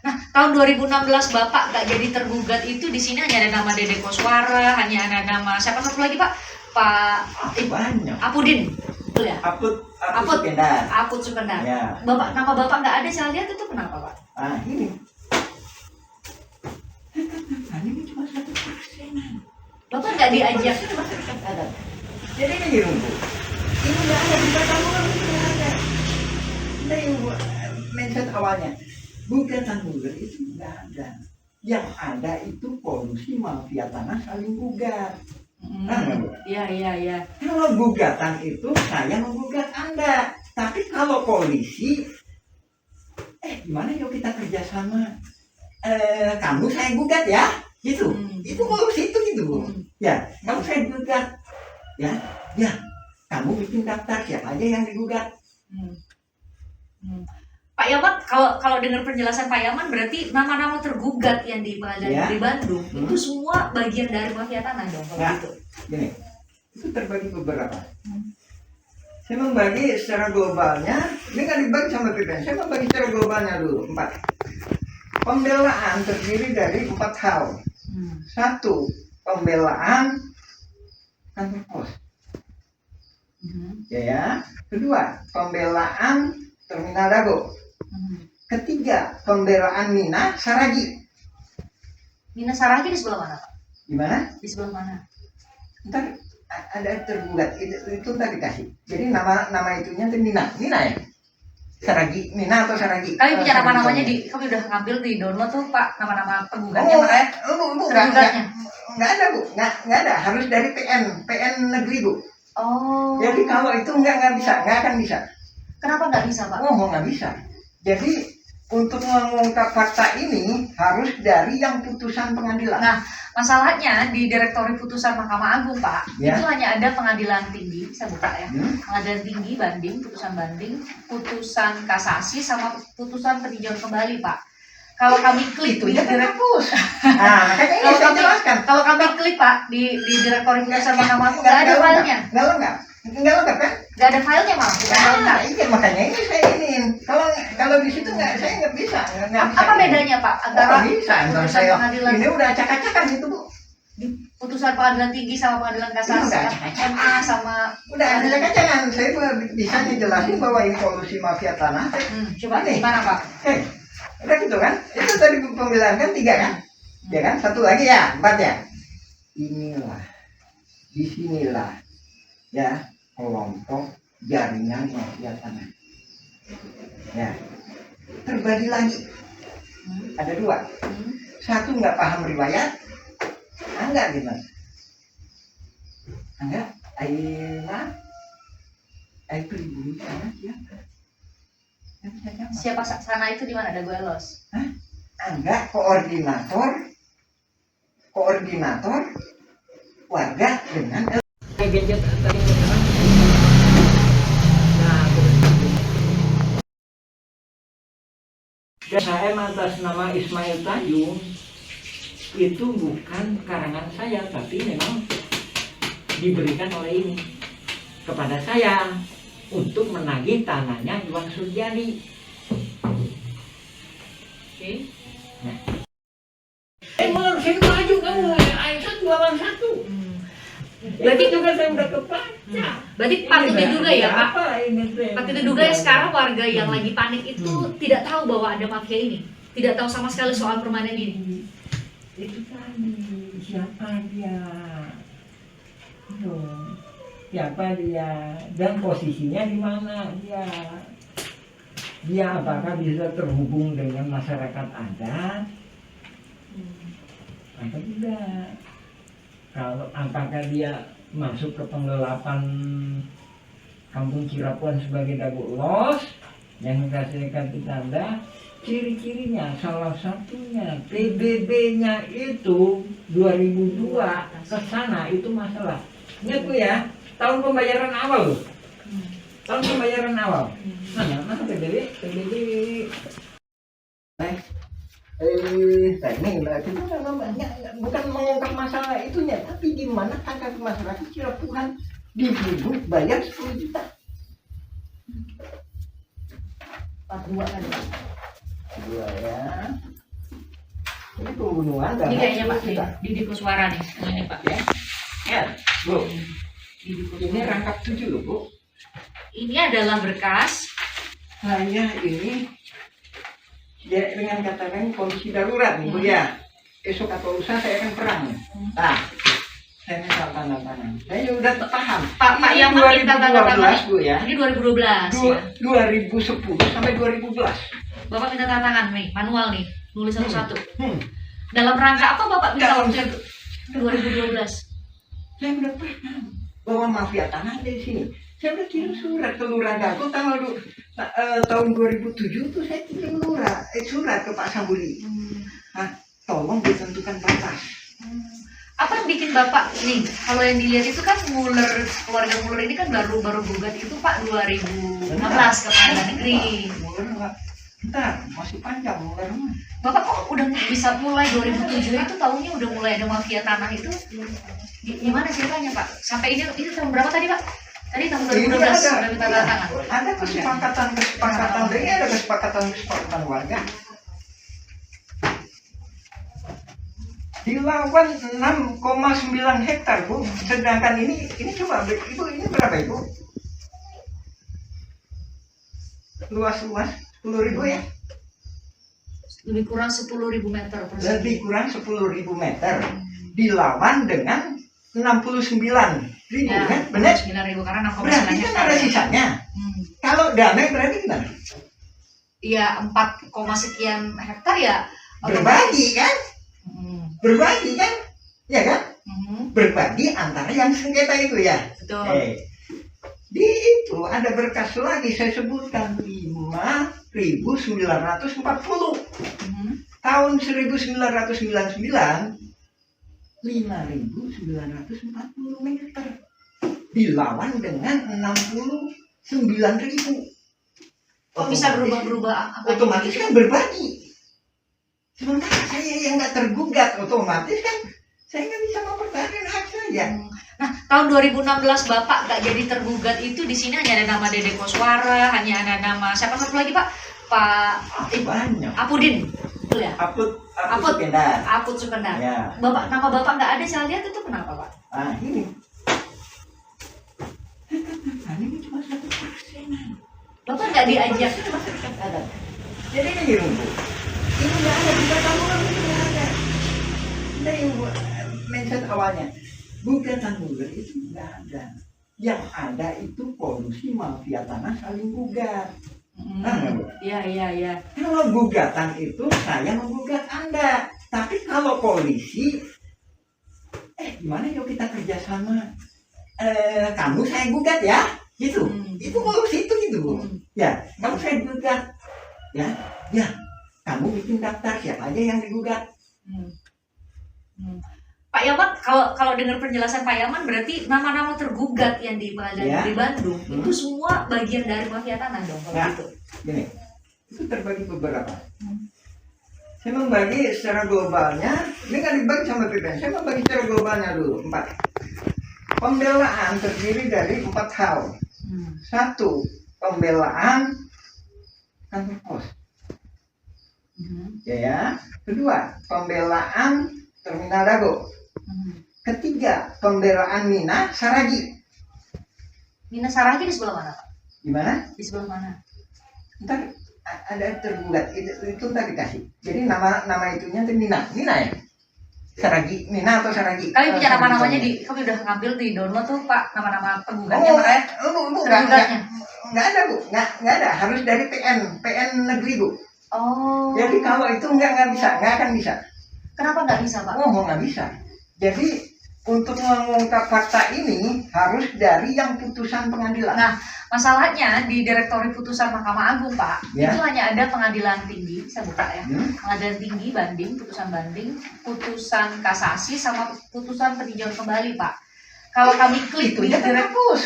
Nah, tahun 2016 Bapak nggak jadi tergugat itu di sini hanya ada nama Dede Koswara, hanya ada nama siapa satu lagi Pak? Banyak. Apudin, betul ya? Apud Sukendar. Apud Sukendar. Ya. Nama Bapak nggak ada, saya lihat itu kenapa Pak? Ini. Ini cuma 1%. Bapak nggak diajak. Masyarakat adat. Jadi ini Bu. Ini nggak ada di perkampungan, nggak ada. Dari mindset awalnya, gugatan gugat itu nggak ada. Yang ada itu polusi mafia tanah saling gugat. Iya. Kalau gugatan itu saya menggugat Anda, tapi kalau polisi, gimana yuk kita kerjasama? Kamu saya gugat ya, gitu. Itu polusi itu gitu Bu. Ya, kamu saya gugat, ya. Kamu bikin daftar siapa aja yang digugat. Pak Yaman, kalau dengar penjelasan Pak Yaman berarti nama-nama tergugat yang di pengadilan di Bandung itu semua bagian dari mafia tanah dong kalau gitu. Gini, itu terbagi beberapa. Saya membagi secara globalnya, ini kan dibagi sama PPN. Saya membagi secara globalnya dulu 4. Pembelaan terdiri dari 4 hal. 1. Pembelaan kantor pos. Ya. 2. Pembelaan terminal Dago. 3. Pembelaan Mina Saragi. Mina Saragi di sebelah mana Pak? Di mana? Di sebelah mana? Ntar ada tergugat itu ntar dikasih. Jadi nama itunya itu Mina ya. Saragi, Mina atau Saragi? Kami punya nama-namanya kami udah ngambil di download tuh Pak, nama-nama penggugatnya makanya. Bu, tergugatnya. Nggak ada Bu, nggak ada. Harus dari PN negeri Bu. Oh. Jadi kalau itu nggak bisa, nggak akan bisa. Kenapa nggak bisa Pak? Nggak bisa. Jadi untuk mengungkap fakta ini harus dari yang putusan pengadilan. Nah, masalahnya di Direktori Putusan Mahkamah Agung Pak, itu hanya ada pengadilan tinggi, saya buka ya. Pengadilan tinggi banding, putusan kasasi sama putusan peninjauan kembali Pak. Kalau kami klik itu di ya hapus. Nah, makanya ini saya jelaskan. Kalau kami klik Pak di Direktori Putusan Mahkamah Agung nggak ada filenya. Nggak lengkap kan? Nggak ada filenya Pak. Iya, makanya ini saya ingin. Kalau di situ saya nggak bisa. Apa bedanya Pak antara putusan saya pengadilan ini udah acak-acakan itu Bu? Putusan pengadilan tinggi sama pengadilan kasasi, MA sama udah acak-acakan. Saya bisa ngejelasin bahwa ini polusi mafia tanah. Coba gimana Pak? Udah gitu kan? Itu tadi pembelaan kan 3 kan? Ya kan? 1 lagi ya, 4 ya. Disinilah ya kelompok jaringan mafia tanah. Ya, terbagi lagi. Ada 2. 1 nggak paham riwayat, enggak gimana? Enggak, air pribumi sana siapa? Siapa sana itu di mana ada Guelos? Enggak, koordinator warga dengan gadget tadi. Saya atas nama Ismail Tanjung itu bukan karangan saya, tapi memang diberikan oleh ini kepada saya untuk menagih tanahnya Iwan Surjani. Oke. Nah. Saya maju kamu, Aisyah jualan 1. Berarti juga saya udah kebaca. Berarti patut diduga ya Pak? Patut diduga ya sekarang warga yang lagi panik itu tidak tahu bahwa ada mafia ini, tidak tahu sama sekali soal permainan ini. Itu tadi siapa dia? Siapa dia? Dan posisinya di mana dia? Dia apakah bisa terhubung dengan masyarakat adat? Atau tidak? Kalau apakah dia masuk ke penggelapan Kampung Cirapuan sebagai Dago Los yang menghasilkan tanda, ciri-cirinya salah satunya PBB-nya itu 2002 ke sana itu masalah. Ingat Bu ya, tahun pembayaran awal loh. Tahun pembayaran awal. Mana PBB? Kita bukan mengungkap masalah itunya, tapi gimana angka masyarakat Cirapuan dihidup bayar 10 juta. 42 tadi. Dua ya. Ini pembunuhan Ini kayaknya Pak kita. Didi Kuswara nih. Ini Pak ya. Ya, Bu. Didi Ini Kuswara. rangkap 7 loh, Bu. Ini adalah berkas. Saya ini ya dengan kata lain kondisi darurat nih, Bu ya. Esok atau lusa saya akan perang. Nah, saya minta tanda tangan. Saya udah paham. Pak Ini Yaman minta tanda tangan. 2012, Bu ya. Ini 2012 ya. 2010 sampai 2012. Bapak minta tanda tangan nih, manual nih, nulis satu-satu. Hmm. Dalam rangka apa Bapak minta Dalam waktu itu? 2012. Saya udah paham bahwa mafia tanah ada di sini. Saya udah kirim surat ke Lurah Dago tahun 2007 tuh saya kirim surat ke Pak Sambuli. Nah, tolong ditentukan batas. Apa yang bikin Bapak nih? Kalau yang dilihat itu kan keluarga Muller ini kan baru gugat itu Pak 2016 ke Pengadilan Negeri. Muller enggak. Bentar, masih panjang Muller mah. Bapak kok udah bisa mulai 2007 itu tahunnya udah mulai ada mafia tanah itu? Gimana ceritanya Pak? Sampai ini tahun berapa tadi Pak? Tadi tahun 2012 sudah minta tanda tangan. Ada kesepakatan ini ada kesepakatan warga. Dilawan 6,9 hektar Bu, sedangkan ini coba Ibu ini berapa Ibu? Luas 10.000 ya? Lebih kurang 10.000 meter persegi. Lebih kurang 10.000 meter. Dilawan dengan 69.000 Ya, kan? Benar? 9.000 karena 6,9 Berarti kan hektar. ada sisanya. Kalau damai berarti gimana? Iya 4, sekian hektar ya. Berbagi kan? Berbagi kan? Ya kan? Hmm, Berbagi antara yang sengketa itu ya. betul. Di itu ada berkas lagi saya sebutkan 5.940 tahun 1999 5.940 meter dilawan dengan 69.000. Kok bisa berubah-berubah? Otomatis kan berbagi. Sementara saya yang nggak tergugat, otomatis kan saya nggak bisa mempertahankan hak saya. Nah, tahun 2016 Bapak nggak jadi tergugat itu di sini hanya ada nama Dede Koswara, hanya ada nama siapa satu lagi Pak? Pak Banyak. Apudin, betul ya? Apud Apud. Supendar. Apud Supendar. Ya. Bapak nama Bapak nggak ada saya lihat itu kenapa Pak? Ah ini. Ini cuma 1%. Bapak nggak diajak? Jadi ini Bu. Ini nggak ada juga kamu itu nggak ada. Dari mention awalnya gugatan Muller itu nggak ada. Yang ada itu polusi mafia tanah saling gugat. Iya. Kalau gugatan itu saya menggugat Anda. Tapi kalau polisi, gimana yuk kita kerjasama? Kamu saya gugat ya, gitu. Itu polusi itu gitu Bu. Ya, kamu saya gugat. Ya. Kamu bikin daftar siapa aja yang digugat. Pak Yaman, kalau dengar penjelasan Pak Yaman berarti nama-nama tergugat yang di Pengadilan Negeri Bandung itu semua bagian dari mafia tanah dong kalau gitu. Gini, itu terbagi beberapa. Saya membagi secara globalnya, ini kan dibagi sama PPN. Saya membagi secara globalnya dulu 4. Pembelaan terdiri dari 4 hal. 1, pembelaan kantor pos. Ya. Kedua, pembelaan Terminal Dago. Ketiga, pembelaan Mina Saragi. Mina Saragi di sebelah mana Pak? Gimana? Di sebelah mana? Ntar ada tergugat itu ntar dikasih. Jadi nama itunya itu Mina ya. Saragi, Mina atau Saragi. Kami punya nama-namanya kami udah ngambil di download tuh Pak nama-nama penggugatnya makanya. Bu, Tergugatnya. nggak ada Bu, nggak ada. Harus dari PN negeri Bu. Oh. Jadi kalau itu nggak bisa, nggak akan bisa. Kenapa nggak bisa Pak? Nggak bisa. Jadi untuk mengungkap fakta ini harus dari yang putusan pengadilan. Nah, masalahnya di Direktori Putusan Mahkamah Agung Pak, itu hanya ada pengadilan tinggi, saya buka ya, pengadilan tinggi banding, putusan kasasi sama putusan peninjauan kembali Pak. Kalau kami klik di Direktori,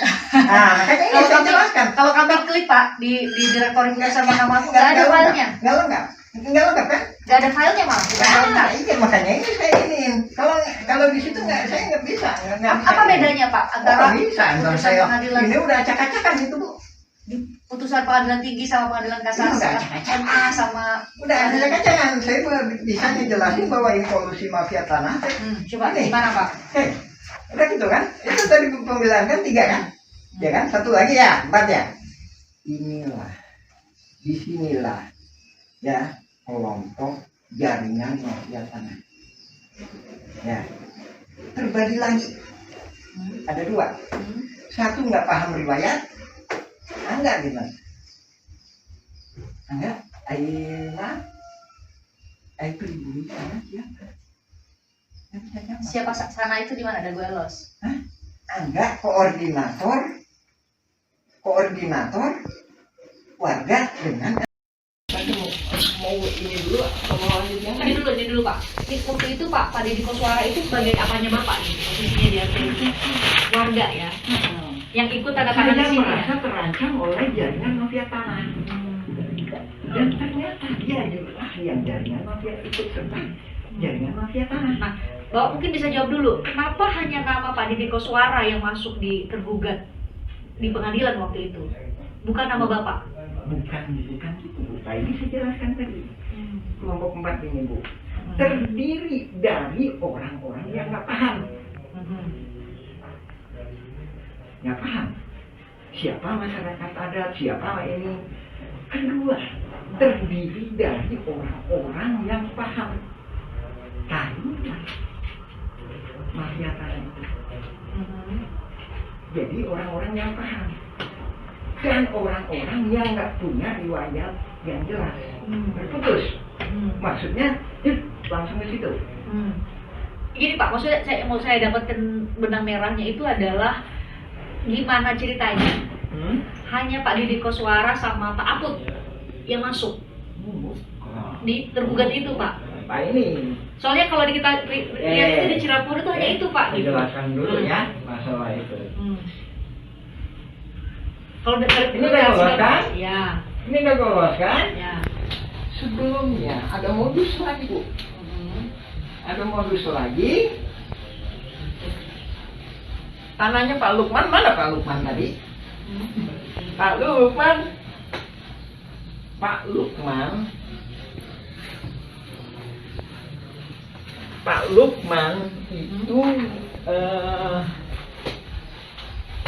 kalau kami klik Pak di Direktori Putusan Mahkamah Agung nggak ada filenya. Nggak lengkap kan? Nggak ada filenya malah. Iya makanya ini saya ingin. Kalau di situ saya nggak bisa. Apa bedanya Pak antara bisa? putusan pengadilan ini udah acak-acakan itu Bu. di putusan putusan pengadilan tinggi sama pengadilan kasasi, Enggak, MA sama Udah ada kacangan, saya bisa ngejelasin bahwa ini kolusi mafia tanah. coba Ini. gimana Pak? Udah gitu kan? Itu tadi pembelaan kan 3 kan? Ya kan? Satu lagi ya, 4 ya. Inilah, disinilah ya kelompok jaringan mafia tanah. Ya, terbagi lagi. Ada 2. Satu nggak paham riwayat, enggak gitu. Enggak, Aina pribumi sana siapa? Yang bisa jawab. Siapa sana itu di mana? Ada gue los. Enggak, koordinator warga dengan mau ini dulu atau mau lanjutnya? Ini dulu Pak. Waktu itu Pak Deddy Koswara itu sebagai apanya Bapak nih? Posisinya dia itu warga ya. Yang ikut tanda tangan di Saya sini. merasa terancam oleh jaringan mafia tanah. Dan ternyata dia juga yang jaringan mafia ikut serta jaringan mafia tanah. Nah, Bapak mungkin bisa jawab dulu, kenapa hanya nama Pak Deddy Koswara yang masuk di tergugat di pengadilan waktu itu? Bukan nama Bapak? Bukan gitu Bu. Nah, ini saya jelaskan tadi. Kelompok 4 ini Bu. Terdiri dari orang-orang yang nggak paham. Nggak paham. Siapa masyarakat adat, siapa ini. Kedua, terdiri dari orang-orang yang paham. Tahulah mafia tanah itu. Jadi orang-orang yang paham. Dan orang-orang yang nggak punya riwayat yang jelas. Terputus. Maksudnya, langsung ke situ. Gini Pak, maksudnya saya dapatkan benang merahnya itu adalah gimana ceritanya? Hanya Pak Deddy Koswara sama Pak Aput yang masuk di tergugat itu Pak. Pak ini. Soalnya kalau kita lihat itu di Cirebon itu hanya itu Pak. Gitu. Jelaskan dulu ya masalah itu. Kalau Ini udah lolos kan? Ya. Ini udah lolos kan? Ya. Sebelumnya ada modus lagi Bu. Ada modus lagi. Tanahnya Pak Lukman, mana Pak Lukman tadi? Pak Lukman itu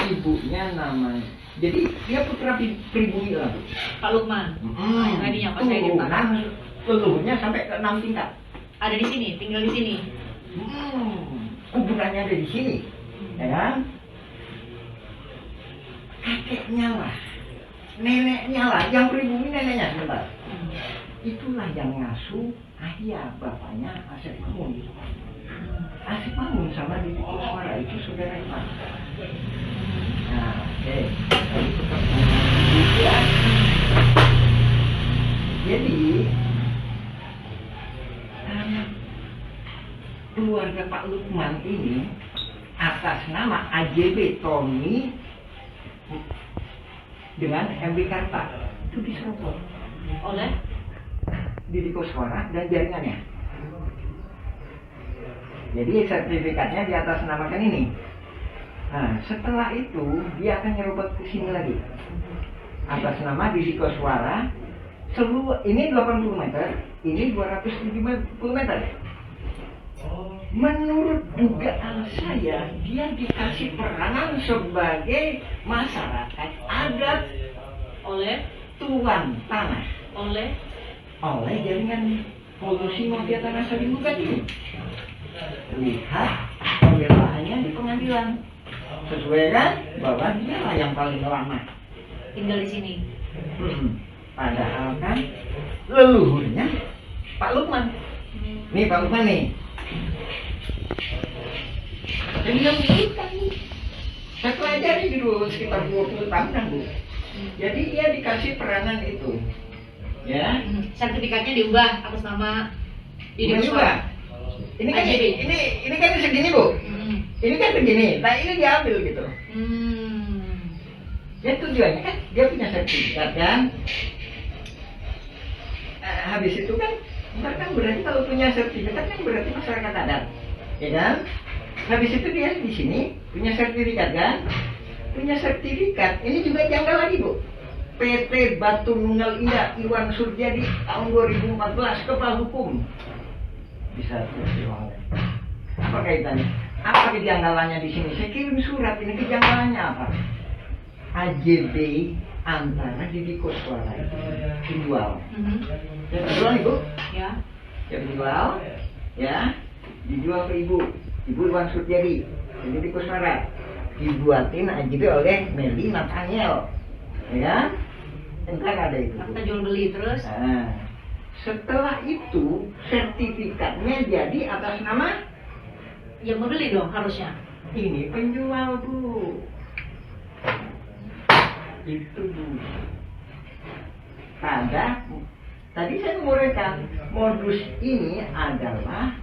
ibunya namanya. Jadi dia putra pribumi lah. Pak Lukman. Tadinya Pak saya di Pak. Leluhurnya sampai ke 6 tingkat. Ada di sini, tinggal di sini. Kuburannya ada di sini. Ya kan? Kakeknya lah, neneknya lah, yang pribumi neneknya sebentar. Itulah yang ngasuh ayah bapaknya Asep Mamun. Asep Mamun sama Deddy Koswara itu saudara Iman. Nah, oke. Jadi keluarga Pak Lukman ini atas nama AJB Tommy dengan MB Karta itu diserobot Oleh Deddy Koswara dan jaringannya. Jadi sertifikatnya di atas namakan ini. Nah, setelah itu dia akan nyerobot ke sini lagi atas nama Deddy Koswara. Seluruh ini 80 meter, ini 270 meter. Menurut dugaan saya, dia dikasih peranan sebagai masyarakat adat oleh tuan tanah oleh jaringan kolusi mafia tanah Sadibukan ini. Lihat pembelaannya di pengadilan, sesuai kan bahwa dia lah yang paling lama tinggal di sini. Padahal kan leluhurnya Pak Lukman. Nih Pak Lukman nih. Dan dia menunjukkan saya pelajari dulu sekitar 20 tahun Bu. Jadi dia dikasih peranan itu. Ya. Sertifikatnya diubah atas nama Ini juga. Ini kan ini kan segini Bu. Ini kan segini. Nah ini diambil gitu. Ya tujuannya kan dia punya sertifikat kan. Habis itu kan berarti kalau punya sertifikat kan berarti masyarakat adat, ya kan? Habis itu dia di sini punya sertifikat kan? Punya sertifikat. Ini juga janggal lagi Bu. PT Batu Nunggal Indah Iwan Surjadi tahun 2014 kepala hukum. Bisa terus. Apa kaitannya? Apa kejanggalannya di sini? Saya kirim surat ini, kejanggalannya apa? AJB antara Didi Koswara itu dijual. Ya dijual ibu? Ya. Ya dijual, ya dijual ke ibu Iwan Surjadi, Didi Koswara, dibuatin AJB oleh Meli Nathaniel, ya. Entar ada itu. Akta jual beli terus. Nah, setelah itu sertifikatnya jadi atas nama Yang membeli dong harusnya. ini penjual bu. Itu bu. Tadi saya menguraikan modus ini adalah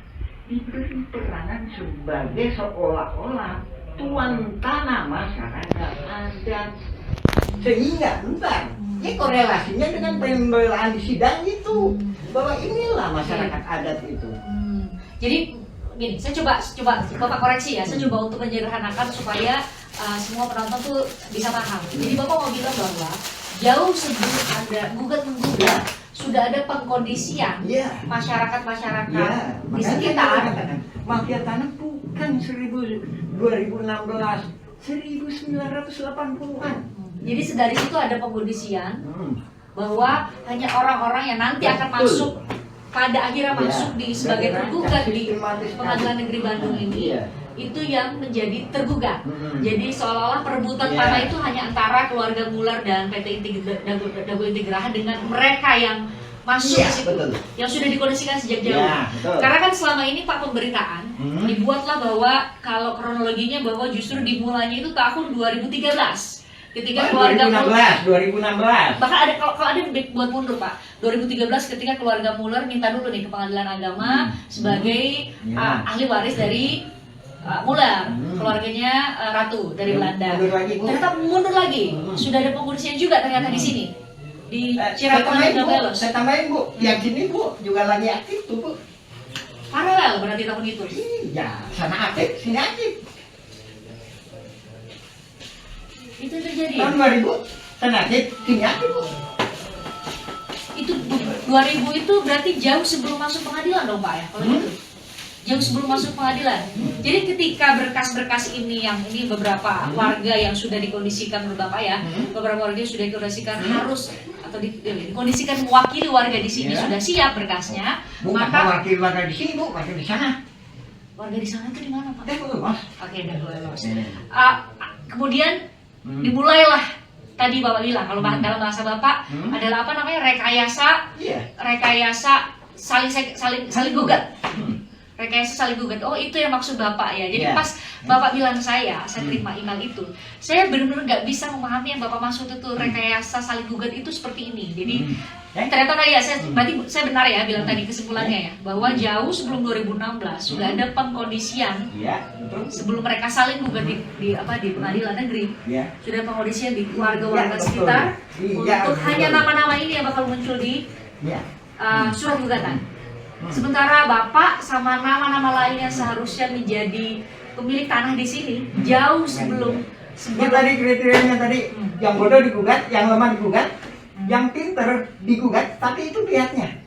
diberi peranan sebagai seolah-olah tuan tanah masyarakat adat, sehingga bentar ini korelasinya dengan pembelaan di sidang itu bahwa inilah masyarakat adat itu. Jadi gini, saya coba Bapak koreksi ya, saya coba untuk menyederhanakan supaya semua penonton tuh bisa paham. Jadi Bapak mau bilang bahwa jauh sebelum ada gugat-menggugat sudah ada pengkondisian masyarakat-masyarakat di sekitar. Mafia tanah bukan 2016, 1980-an. Jadi dari situ ada pengkondisian bahwa hanya orang-orang yang nanti akan masuk pada akhirnya masuk di sebagai tergugat di Pengadilan Negeri Bandung ini, itu yang menjadi tergugat. Jadi seolah-olah perebutan tanah itu hanya antara keluarga Muller dan PT Dago Integraha dengan mereka yang masuk di situ, yang sudah dikondisikan sejak jauh. Karena kan selama ini Pak pemberitaan dibuatlah bahwa kalau kronologinya bahwa justru dimulainya itu tahun 2013. Ketika keluarga 2016. Bahkan ada kalau ada buat mundur Pak. 2013 ketika keluarga Muller minta dulu nih ke Pengadilan Agama sebagai ahli waris dari Muller, keluarganya Ratu dari Belanda. Ternyata mundur lagi. Sudah ada pengurusnya juga ternyata di sini. Di Cirebon dan Belos. Saya tambahin bu, yang sini bu juga lagi aktif tuh bu. Paralel berarti tahun itu. Iya, sana aktif, sini aktif. Itu terjadi. Tahun 2000, sana aktif, sini aktif bu. Itu 2000 itu berarti jauh sebelum masuk pengadilan dong Pak ya, kalau gitu. Jauh sebelum masuk pengadilan. Jadi ketika berkas-berkas ini yang ini beberapa warga yang sudah dikondisikan menurut Bapak ya, beberapa warga yang sudah dikondisikan harus atau dikondisikan mewakili warga di sini sudah siap berkasnya, maka mewakili warga di sini bu, warga di sana. Warga di sana itu di mana Pak? Mas. Oke, Dago-Belos. Kemudian dimulailah tadi Bapak bilang kalau dalam bahasa Bapak adalah apa namanya rekayasa saling gugat. Rekayasa saling gugat. Oh itu yang maksud Bapak ya. Jadi pas Bapak bilang saya terima email itu, saya benar-benar nggak bisa memahami yang Bapak maksud itu rekayasa saling gugat itu seperti ini. Jadi ternyata tadi ya berarti saya benar ya bilang tadi kesimpulannya ya bahwa jauh sebelum 2016 sudah ada pengkondisian sebelum mereka saling gugat di pengadilan negeri sudah pengkondisian di warga-warga sekitar untuk hanya nama-nama ini yang bakal muncul di surat gugatan. Sementara Bapak sama nama-nama lainnya seharusnya menjadi pemilik tanah di sini jauh sebelum tadi kriterianya tadi yang bodoh digugat, yang lemah digugat, yang pinter digugat, tapi itu pihaknya.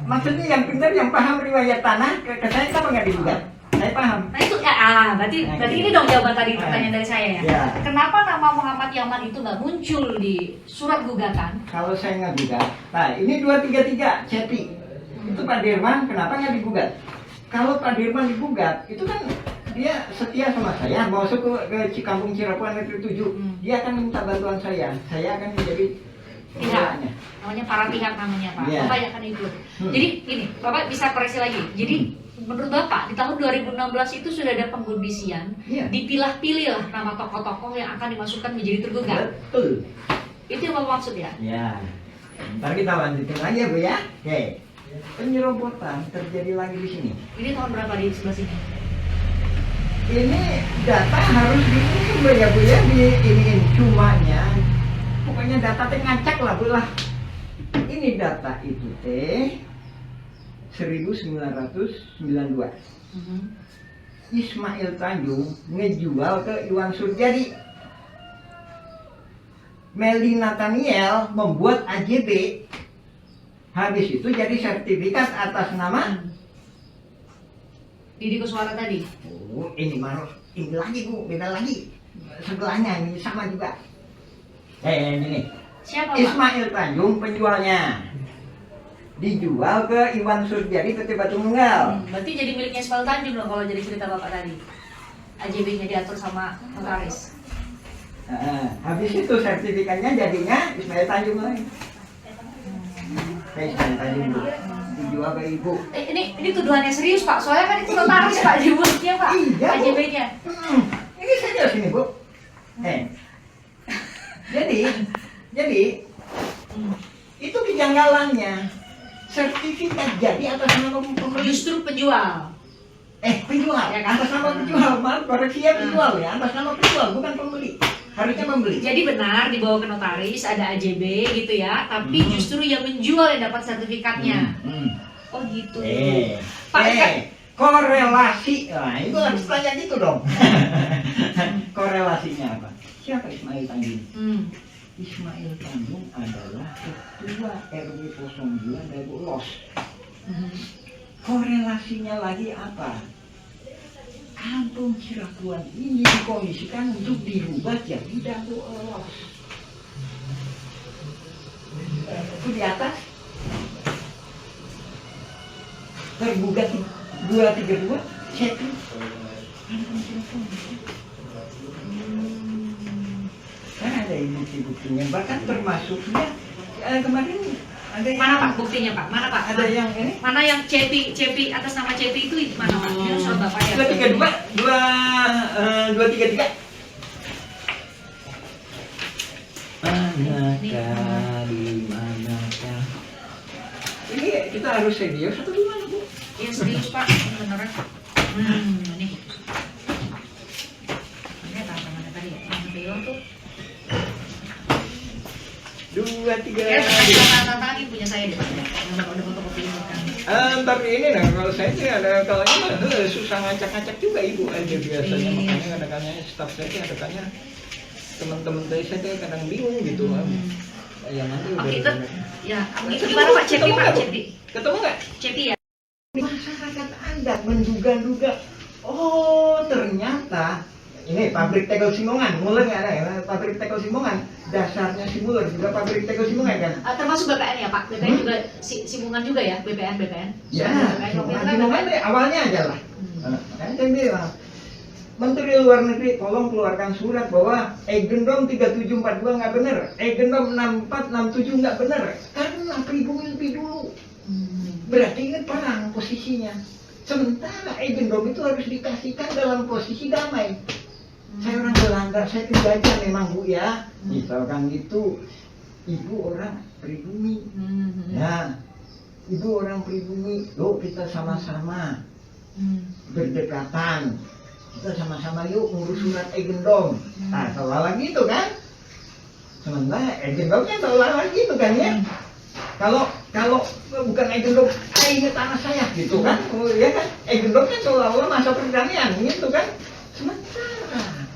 Maksudnya yang pinter, yang paham riwayat tanah, ke saya kenapa nggak digugat? Saya paham. Nah itu berarti ini dong jawaban tadi pertanyaan dari saya ya. Kenapa nama Muhammad Yaman itu nggak muncul di surat gugatan? Kalau saya nggak gugat, nah ini 233 Ceti itu Pak Dirman, kenapa nggak digugat? Kalau Pak Dirman digugat, itu kan dia setia sama saya, mau masuk ke Kampung Cirebon Negeri 7, dia akan minta bantuan saya akan menjadi pihaknya. Namanya para pihak namanya Pak. Bapak akan ikut. Jadi ini Bapak bisa koreksi lagi. Jadi menurut Bapak di tahun 2016 itu sudah ada pengkondisian, dipilah-pilih lah nama tokoh-tokoh yang akan dimasukkan menjadi tergugat. Betul. Itu yang Bapak maksud ya? Ya. Ntar kita lanjutin lagi ya Bu ya. Oke. Penyerobotan terjadi lagi di sini. Ini tahun berapa di sebelah sini? Ini data harus diisi ya Bu ya, diiniin cumanya. Pokoknya data teh ngacak lah Bu lah. Ini data itu teh 1992. Ismail Tanjung ngejual ke Iwan Surjadi Meli Nathaniel membuat AJB. Habis itu jadi sertifikat atas nama Didi Kuswara tadi. oh ini baru ini lagi Bu, beda lagi. Sebelahnya ini sama juga. Ini Siapa Pak? Ismail Tanjung penjualnya. Dijual ke Iwan Surjadi PT Batu Nunggal. Berarti jadi miliknya Ismail Tanjung dong kalau jadi cerita Bapak tadi. AJB-nya diatur sama notaris. Habis itu sertifikatnya jadinya Ismail Tanjung lagi. Ismail Tanjung Bu. Dijual ke Ibu. Ini tuduhannya serius Pak, soalnya kan itu notaris Pak dibuatnya Pak. Iya, Bu. AJB-nya. Ini saja sini Bu. Jadi itu kejanggalannya. Sertifikat jadi atas nama pembeli. Justru penjual. Penjual Ya kan? atas nama penjual, maaf koreksi ya penjual ya, atas nama penjual bukan pembeli. Harusnya membeli. Jadi benar dibawa ke notaris ada AJB gitu ya, tapi justru yang menjual yang dapat sertifikatnya. Oh gitu. Pak, Korelasi. Nah, itu harus tanya gitu dong. Korelasinya apa? Siapa Ismail Tanjung? Ismail Tanjung adalah ketua RW 02 Dago Los. Korelasinya lagi apa? Kampung Cirakuan ini dikondisikan untuk dirubah jadi Dago Los. Itu di atas tergugat 232 Cetri. Kan ada bukti-buktinya, bahkan termasuknya kemarin ada yang, mana Pak buktinya Pak? Mana Pak? ada yang ini Mana yang CP atas nama CP itu mana Pak? Ini soal Bapak ya. 233. Manakah di manakah? Ini kita harus serius atau gimana Bu? Iya serius Pak, ini beneran. Ini. Ini apa mana tadi ya? Yang bilang tuh. 233. Tantangin punya saya deh Pak. Yang Bapak udah fotokopiin kan. Tapi ini nah kalau saya sih ada kalanya susah ngacak-ngacak juga Ibu aja biasanya, makanya kadang-kadang staff saya sih kadang-kadang teman-teman saya tuh kadang bingung gitu. Yang nanti udah Oke, itu ya, itu gimana Pak? Cepi Pak, Cepi. ketemu nggak? Cepi ya. Masyarakat adat menduga-duga, oh ternyata ini pabrik tegel Simongan, Muler nggak ada ya? Pabrik tegel Simongan, dasarnya si Muler juga pabrik tegel Simongan kan? Termasuk BPN ya Pak? BPN juga, Simungan juga ya? BPN? Ya, BPN. Simongan deh awalnya aja lah. Kan saya bilang, Menteri Luar Negeri tolong keluarkan surat bahwa Egendom 3742 nggak benar, Egendom 6467 nggak benar, karena pribumi lebih dulu. Berarti ini perang posisinya. Sementara Egendom itu harus dikasihkan dalam posisi damai. Saya orang Belanda, saya penjajah memang Bu ya. Misalkan gitu, Ibu orang pribumi. Ya, Ibu orang pribumi, loh kita sama-sama berdekatan. Kita sama-sama yuk ngurus surat Egendom. Nah, seolah-olah gitu kan? Sementara Egendomnya seolah-olah gitu kan ya? Kalau bukan Egendom, ini tanah saya gitu kan? Oh ya kan? Egendom kan seolah-olah masa perdamaian gitu kan? Sementara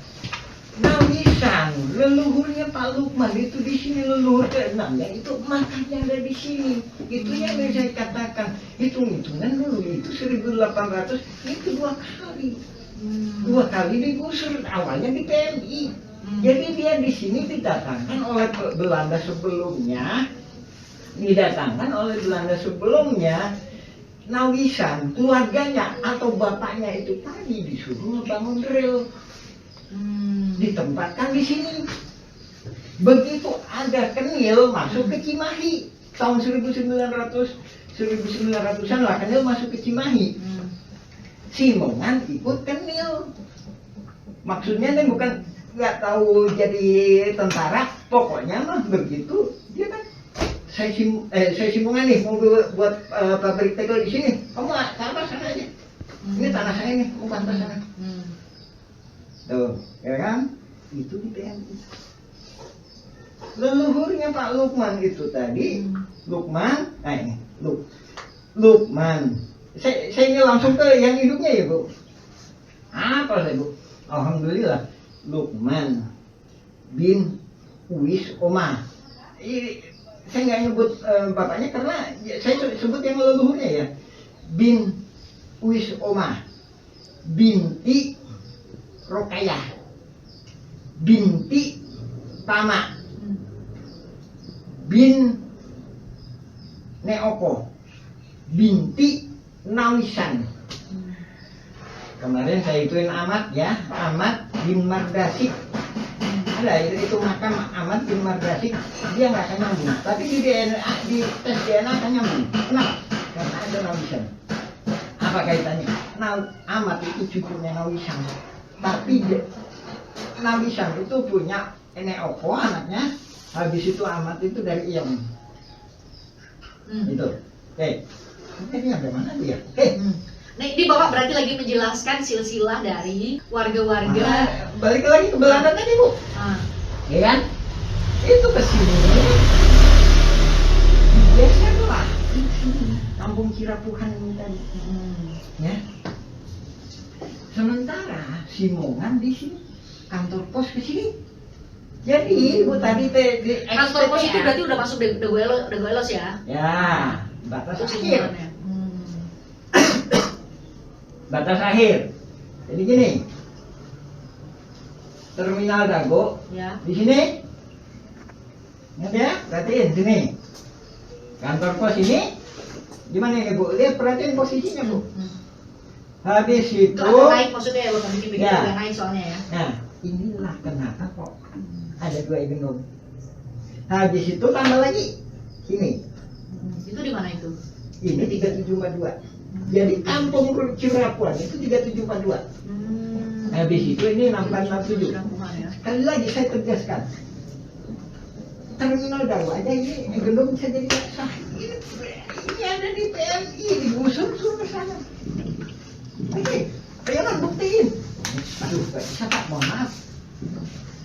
Nawisan, leluhurnya Pak Lukman itu di sini leluhur ke-6-nya itu makanya ada di sini. Itu yang saya katakan, hitung-hitungan dulu itu 1800 itu 2 kali. 2 kali digusur, awalnya di PMI. Jadi dia di sini didatangkan oleh Belanda sebelumnya. Nawisan, keluarganya atau bapaknya itu tadi disuruh bangun rel. Ditempatkan di sini. Begitu ada Kenil masuk ke Cimahi tahun 1900-an lah Kenil masuk ke Cimahi. Simongan ikut Kenil. Maksudnya dia bukan nggak tahu jadi tentara, pokoknya mah begitu dia kan saya Simongan nih mau buat pabrik tegel di sini. Kamu ke apa sana aja. Ini tanah saya nih, kamu pantas sana. Tuh, ya kan? Itu di PMI. Leluhurnya Pak Lukman itu tadi, Lukman. Saya ini langsung ke yang hidupnya ya Bu. Apa saya Bu? Alhamdulillah, Lukman bin Uwis Oma. Saya nggak nyebut bapaknya karena saya sebut yang leluhurnya ya. Bin Uwis Oma, binti Rokayah, binti Tama, bin Neoko, binti Nawisan. Kemarin saya ituin Ahmad ya, Ahmad bin Mardasik. Ada itu makam Ahmad bin Mardasik, dia nggak akan nyambung. Tapi di DNA, di tes DNA akan nyambung. Kenapa? Karena ada Nawisan. Apa kaitannya? Ahmad itu cucunya Nawisan. Tapi Nawisan itu punya Neoko anaknya. Habis itu Ahmad itu dari Iyam. Itu. Oke. Ini ada mana dia? Nah, ini Bapak berarti lagi menjelaskan silsilah dari warga-warga. Balik lagi ke Belanda tadi, Bu. Ya kan? Itu ke sini. Biasalah. Kampung Cirapuhan ini tadi. Ya. Sementara Simongan di sini, kantor pos ke sini. Jadi, Bu tadi di Kantor pos itu berarti udah masuk Dagoelos ya? Ya, batas Itu akhir. Simongannya. Batas akhir. Jadi gini. Terminal Dago Ya. di sini. Ingat ya? Perhatiin sini. Kantor pos ini. Gimana ya, Bu? Lihat perhatiin posisinya, Bu. Habis itu. Itu agak naik maksudnya ya, Bapak bikin Ya. agak naik soalnya ya. Nah, inilah kenapa kok ada 2 gendong. Habis itu tambah lagi. Sini. Itu di mana itu? Ini 3742. Jadi kampung Cirapuan itu 3742. Habis itu ini 6467. Kampungan ya. Sekali lagi saya tegaskan. Terminal Dago aja ini gedung bisa jadi sah. Ini ada di PMI, digusur ke sana. Oke, ayo buktiin. Aduh, Pak, bisa Pak, mohon maaf.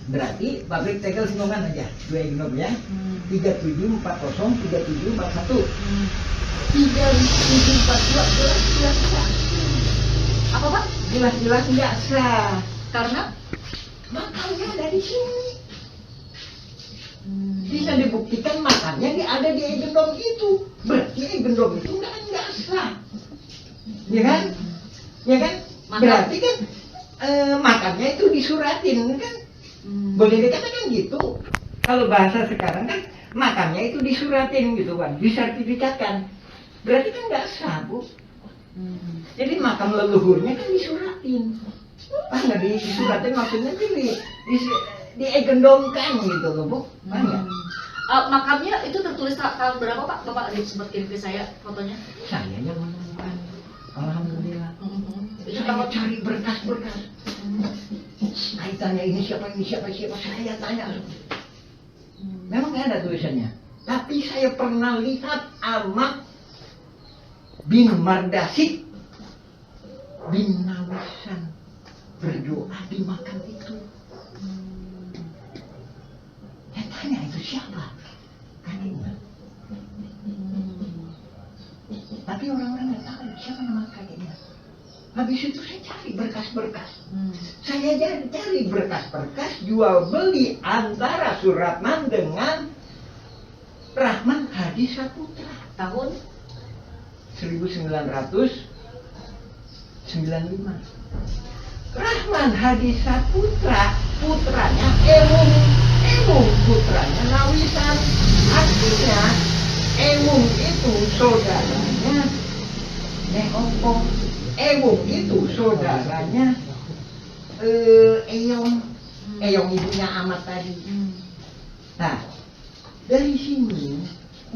Berarti pabrik tegel Simongan aja, 2 gendong ya. 3740, 3741. 3742 jelas sah. Apa Pak? Jelas nggak sah. Karena Makamnya ada di sini. Bisa dibuktikan makamnya ada di gendong itu. Berarti gendong itu nggak sah. Ya kan? Ya kan? Mantap. Berarti kan makamnya itu disuratin kan? Boleh dikatakan gitu. Kalau bahasa sekarang kan makamnya itu disuratin gitu kan, disertifikatkan. Berarti kan nggak sah, Bu. Jadi makam leluhurnya kan disuratin. Nggak disuratin maksudnya diegendomkan gitu loh, Bu. Nggak? makamnya itu tertulis tahun berapa Pak? Bapak sempat kirim ke saya fotonya. Saya yang menemukan. Alhamdulillah. Itu Saya tahun cari berkas-berkas. Kaitannya ini siapa saya tanya. Memang nggak ada tulisannya. Tapi saya pernah lihat Ahmad bin Mardasik bin Nawisan berdoa di makam itu. Saya tanya itu siapa? Kakeknya. Tapi orang-orang nggak tahu siapa nama kakeknya. Habis itu saya cari berkas-berkas. Saya cari berkas-berkas jual beli antara Suratman dengan Rahman Hadi Saputra tahun 1995. Rahman Hadi Saputra putranya Emung putranya Nawisan. Artinya Emung itu saudaranya Neoko. Emung itu saudaranya Eyong ibunya Ahmad tadi. Nah, dari sini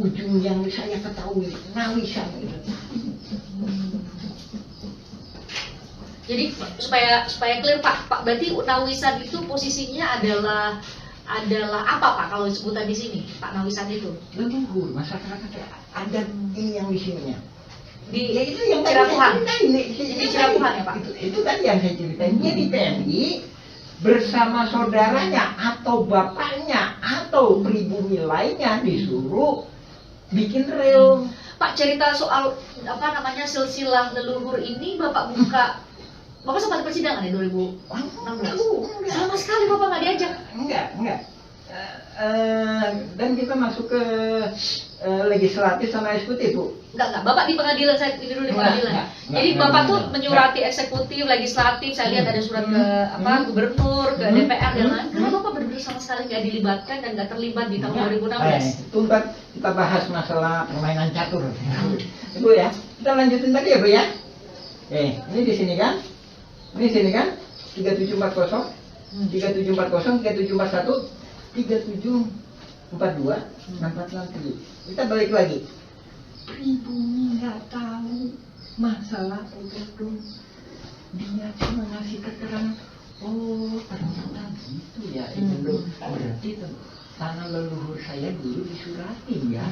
ujung yang saya ketahui Nawisan itu. Jadi supaya clear Pak, berarti Nawisan itu posisinya adalah apa Pak kalau sebutan di sini Pak Nawisan itu? Leluhur masyarakat adat ini yang di sininya. Di Ya itu yang Cirapuhan. Ini Cirapuhan ya Pak? Itu tadi yang saya ceritain. Dia di PMI bersama saudaranya atau bapaknya atau pribumi lainnya disuruh bikin rel. Pak, cerita soal silsilah leluhur ini Bapak sempat persidangan ya 2016? Sama sekali Bapak nggak diajak? Enggak. dan kita masuk ke legislatif sama eksekutif, Bu. Enggak. Bapak di pengadilan, saya ini dulu di pengadilan. Enggak, Jadi enggak, Bapak tuh enggak. menyurati eksekutif, legislatif, saya lihat ada surat ke gubernur, ke DPR dan lain. Kenapa Bapak benar-benar sama sekali nggak dilibatkan dan nggak terlibat di tahun 2016? Itu ntar kita bahas masalah permainan catur. Ibu ya, kita lanjutin tadi ya, Bu ya. Ini di sini kan? Ini di sini kan? 3740, 3740, 3741, 3742, 6463. Kita balik lagi. Pribumi nggak tahu masalah itu. Dia cuma ngasih keterangan. Oh, ternyata gitu ya. Itu berarti tanah leluhur saya dulu disuratin ya.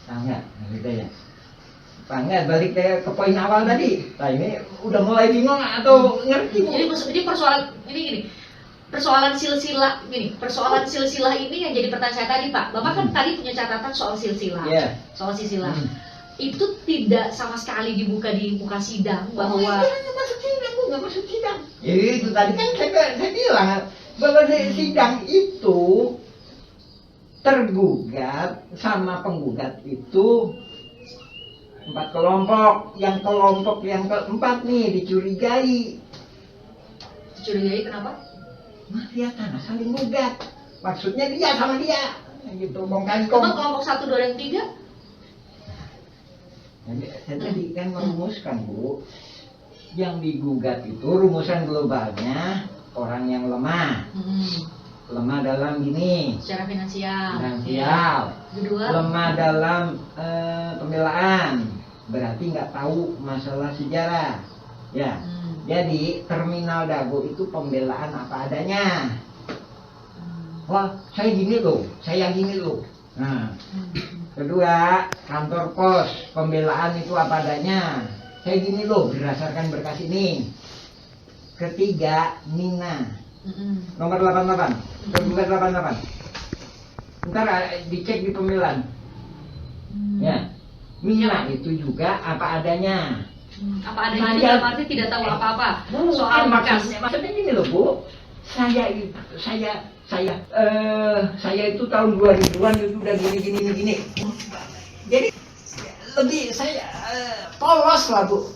Tahu nggak? Gitu ya. Tahu nggak? Balik ke poin awal tadi. Nah ini udah mulai bingung atau ngerti? Jadi persoalan ini gini. Persoalan silsilah ini yang jadi pertanyaan saya tadi, Pak. Bapak kan tadi punya catatan soal silsilah. Yeah. Soal silsilah. Itu tidak sama sekali dibuka di muka sidang bahwa nggak masuk sidang, Bu, nggak masuk sidang. Itu tadi kan saya bilang bahwa sidang itu tergugat sama penggugat itu 4 kelompok. Yang kelompok yang keempat nih dicurigai. dicurigai kenapa? Mafia tanah saling gugat. Maksudnya dia sama dia. Gitu, bong kali Emang kelompok 1, 2, dan 3? Saya tadi kan merumuskan, Bu. Yang digugat itu rumusan globalnya orang yang lemah. Lemah dalam gini. Secara finansial. Kedua. Lemah dalam pembelaan. Berarti nggak tahu masalah sejarah. Ya. Jadi terminal Dago itu pembelaan apa adanya. Wah, saya gini loh. Nah. Kedua, kantor pos, pembelaan itu apa adanya. Saya gini loh, berdasarkan berkas ini. Ketiga, Nina. Nomor 88. Tergugat 88. Ntar dicek di pembelaan. Ya. Nina itu juga apa adanya. Apa adanya itu dalam arti tidak tahu apa-apa soal berkas. Maksudnya gini loh, Bu. Saya itu tahun 2000-an itu udah gini. Jadi lebih saya polos lah, Bu.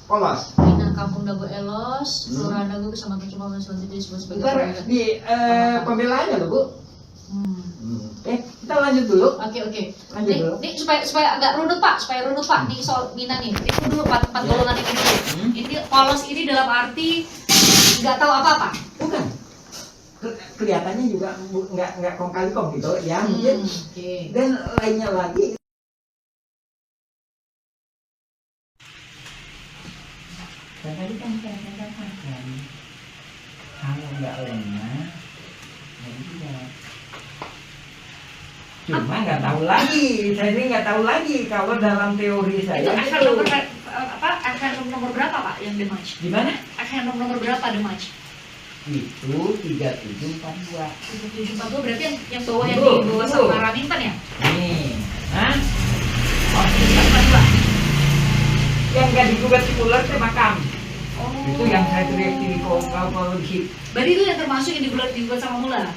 Polos. Bina Kampung Dago Elos, Kelurahan Dago, Kecamatan Cuma, selanjutnya disebut sebagai Ntar di pembelaannya loh, Bu. Kita lanjut dulu. Oke. Lanjut dulu. Ini supaya agak runut Pak, Nih soal Bina nih. Itu dulu 4 golongan ini dulu. Ini polos ini dalam arti nggak tahu apa-apa. Bukan. Kelihatannya juga nggak kong kali kong gitu ya mungkin. Dan lainnya lagi. Dan tadi kan saya katakan kalau nggak lemah, ya tidak. Cuma nggak tahu lagi, saya ini nggak tahu lagi kalau dalam teori saya. Itu gitu. akan nomor berapa Pak yang dematch? Gimana? Akan nomor berapa dematch? Itu 3742. 3742 berarti yang bawah yang di bawah sama Raminten ya? Nih, hah? Oh, 3742. Yang nggak digugat si Muller itu makam. Oh. Itu yang saya teriak di polisi. Berarti itu yang termasuk yang digugat sama Muller.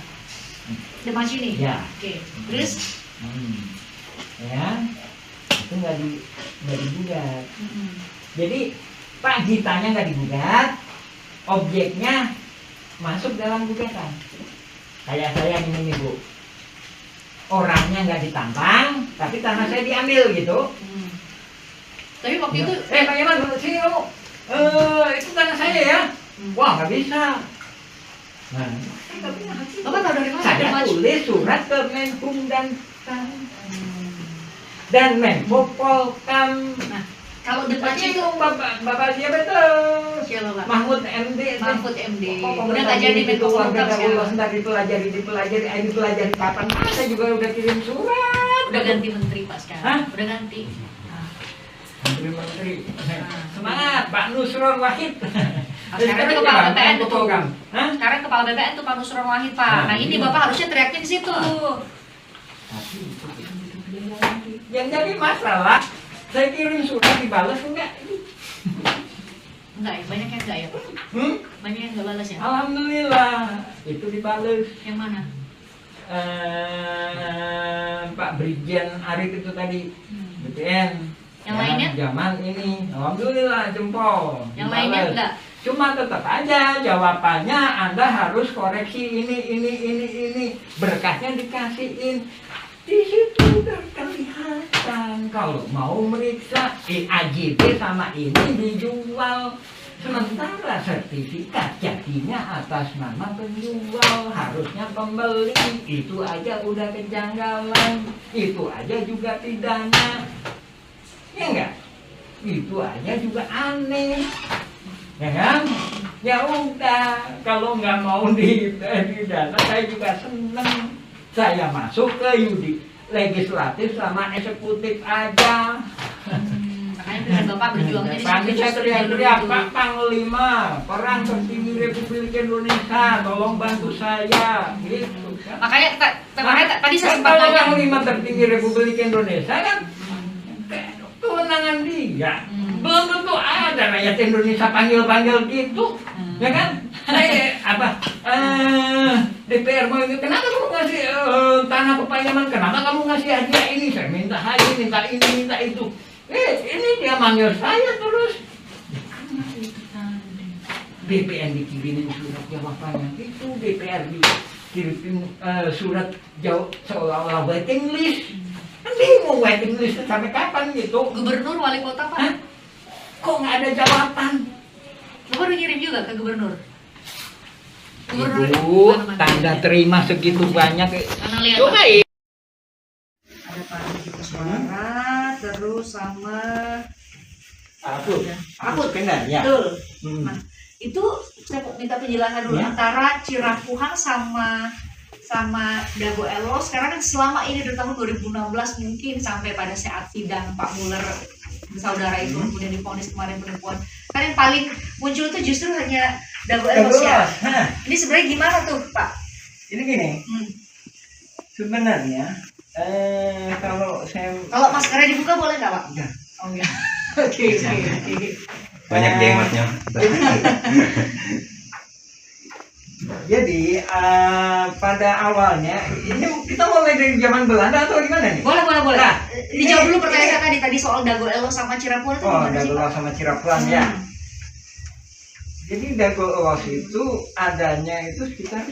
Dematch ini? Ya. Oke. Terus? Ya, itu nggak digugat. Jadi Pak Gitanya nggak digugat, objeknya masuk dalam gugatan. Kayak saya ini nih, Bu. Orangnya nggak ditantang, tapi tanah saya diambil gitu. Tapi waktu itu Pak Yaman, sini kamu. Itu tanah saya ya. Wah, nggak bisa. Nah, Bapak tahu dari mana? saya tulis surat ke Menkum dan Menko Polkam. Nah, kalau debat itu Bapak siapa tuh? siapa Pak? Mahfud MD. Udah nggak jadi Menko Polkam sekarang. Ntar dipelajari kapan? Saya juga udah kirim surat. Udah ganti menteri Pak sekarang. Hah? Udah ganti. Menteri. Semangat Pak Nusron Wahid. Sekarang itu kepala BPN tuh. Hah? Sekarang kepala BPN tuh Pak Nusron Wahid Pak. Nah ini Bapak harusnya teriaknya di situ. Tapi yang jadi masalah, saya kirim surat dibalas enggak? Enggak ya, banyak yang enggak ya Pak. Banyak yang enggak balas ya. Alhamdulillah, itu dibalas. Yang mana? Pak Brigjen Arif itu tadi BPN. Yang lainnya? Zaman ini, alhamdulillah jempol. Yang lainnya dibales. enggak? Cuma tetap aja jawabannya Anda harus koreksi ini. Berkasnya dikasihin. Di situ udah kelihatan kalau mau meriksa AJB sama ini dijual. Sementara sertifikat jadinya atas nama penjual, harusnya pembeli. Itu aja udah kejanggalan, itu aja juga pidana. Ya enggak? Itu aja juga aneh. Ya kan? Ya udah, kalau nggak mau didana, saya juga seneng. Saya masuk ke legislatif sama eksekutif aja. Makanya dengan Bapak berjuangnya di Nanti situ saya justru teriak-teriak, dulu. Pak Panglima, perang tertinggi Republik Indonesia, tolong bantu saya. Gitu kan. Makanya tadi saya Kan sempat kalau nanya. Panglima tertinggi Republik Indonesia kan kewenangan dia. Belum tentu ada rakyat Indonesia panggil-panggil gitu. Ya kan? DPR mau ini, kenapa kamu ngasih tanah Pepayaman? Kenapa kamu ngasih hadiah ini? Saya minta haji, minta ini, minta itu. Ini dia manggil saya terus. Karena itu tadi. BPN dikirimin surat jawabannya itu, DPR dikirimin surat jawab seolah-olah waiting list. Kan bingung waiting list sampai kapan gitu. Gubernur, wali kota, Pak? Hah? Kok nggak ada jawaban? Bapak udah ngirim juga ke gubernur? Gubernur Ibu, mana-mana. tanda terima segitu banyak. Mana lihat, Coba Pak? ya. Ada Pak Andi Suara, terus sama Aku benar ya. betul. Hmm. Nah, itu saya mau minta penjelasan dulu Ya. antara Cirapuhang sama Dago Elos karena kan selama ini dari tahun 2016 mungkin sampai pada saat sidang Pak Muller saudara itu kemudian divonis kemarin penipuan kan yang paling muncul itu justru hanya Dago Elos ya. Hah, Ini sebenarnya gimana tuh Pak? ini gini, Hmm. sebenarnya kalau saya Kalau maskernya dibuka boleh nggak Pak? Ya. Oh ya. Oke. Banyak jengotnya. Jadi pada awalnya ini kita mulai dari zaman Belanda atau gimana nih? Boleh. Nah, Dijawab dulu ini- pertanyaan saya tadi sama Dago Elos sama Cirapuhang itu Oh, gimana sih Dago Pak? Elos sama Cirebon ya. Jadi Dago Elos itu adanya itu sekitar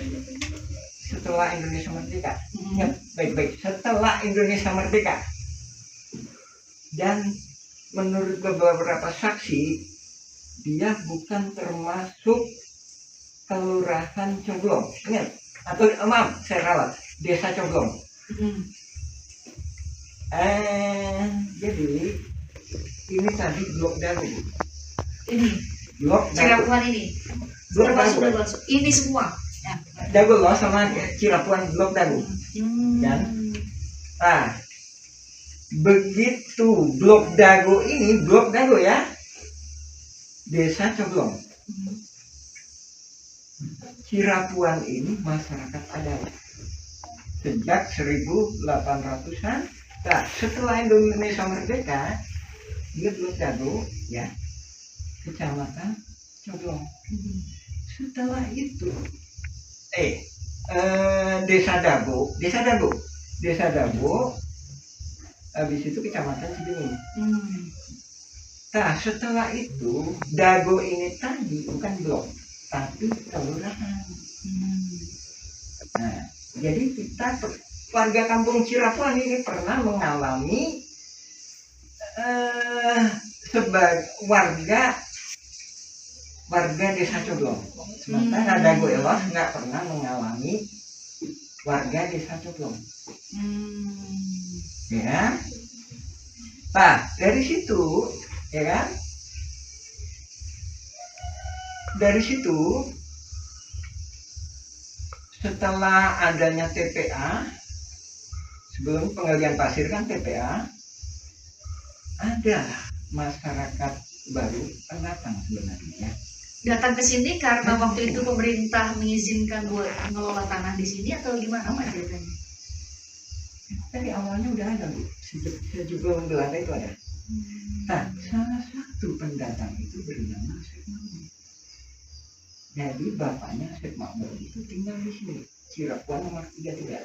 setelah Indonesia merdeka. Ingat baik-baik, setelah Indonesia merdeka. Dan menurut beberapa saksi, dia bukan termasuk kelurahan Coblong. Ingat? Atau maaf, saya ralat, desa Coblong. Jadi ini tadi blok Dago. Ini Blok Dago. Cirapuhan ini Blok termasuk Dago. Dago. Ini semua. Ya. Dago loh sama Cirebon blok Dago. Dan nah, begitu blok Dago ini, blok Dago ya, desa Coblong. Cirapuan ini masyarakat adat sejak 1800-an. Nah, setelah Indonesia merdeka, dia blok Dago ya, kecamatan Coblong. Setelah itu, desa Dago, habis itu kecamatan Cibengi. Nah, setelah itu Dago ini tadi bukan blok, tapi kelurahan. Nah, jadi kita warga kampung Cirapuan ini pernah mengalami sebagai warga desa Coblong. Sementara Dago Elos nggak pernah mengalami warga desa Coblong. Ya. Nah, dari situ, ya kan? Dari situ, setelah adanya TPA, sebelum penggalian pasir kan TPA, ada masyarakat baru pendatang sebenarnya. Datang ke sini karena waktu itu pemerintah mengizinkan buat mengelola tanah di sini atau gimana Pak ceritanya? Dari awalnya udah ada, Bu. Sejak sebelum Belanda itu ada. Nah, salah satu pendatang itu bernama Syekh Mahmud. Jadi bapaknya Syekh Mahmud itu tinggal di sini, Cirapuan nomor 33.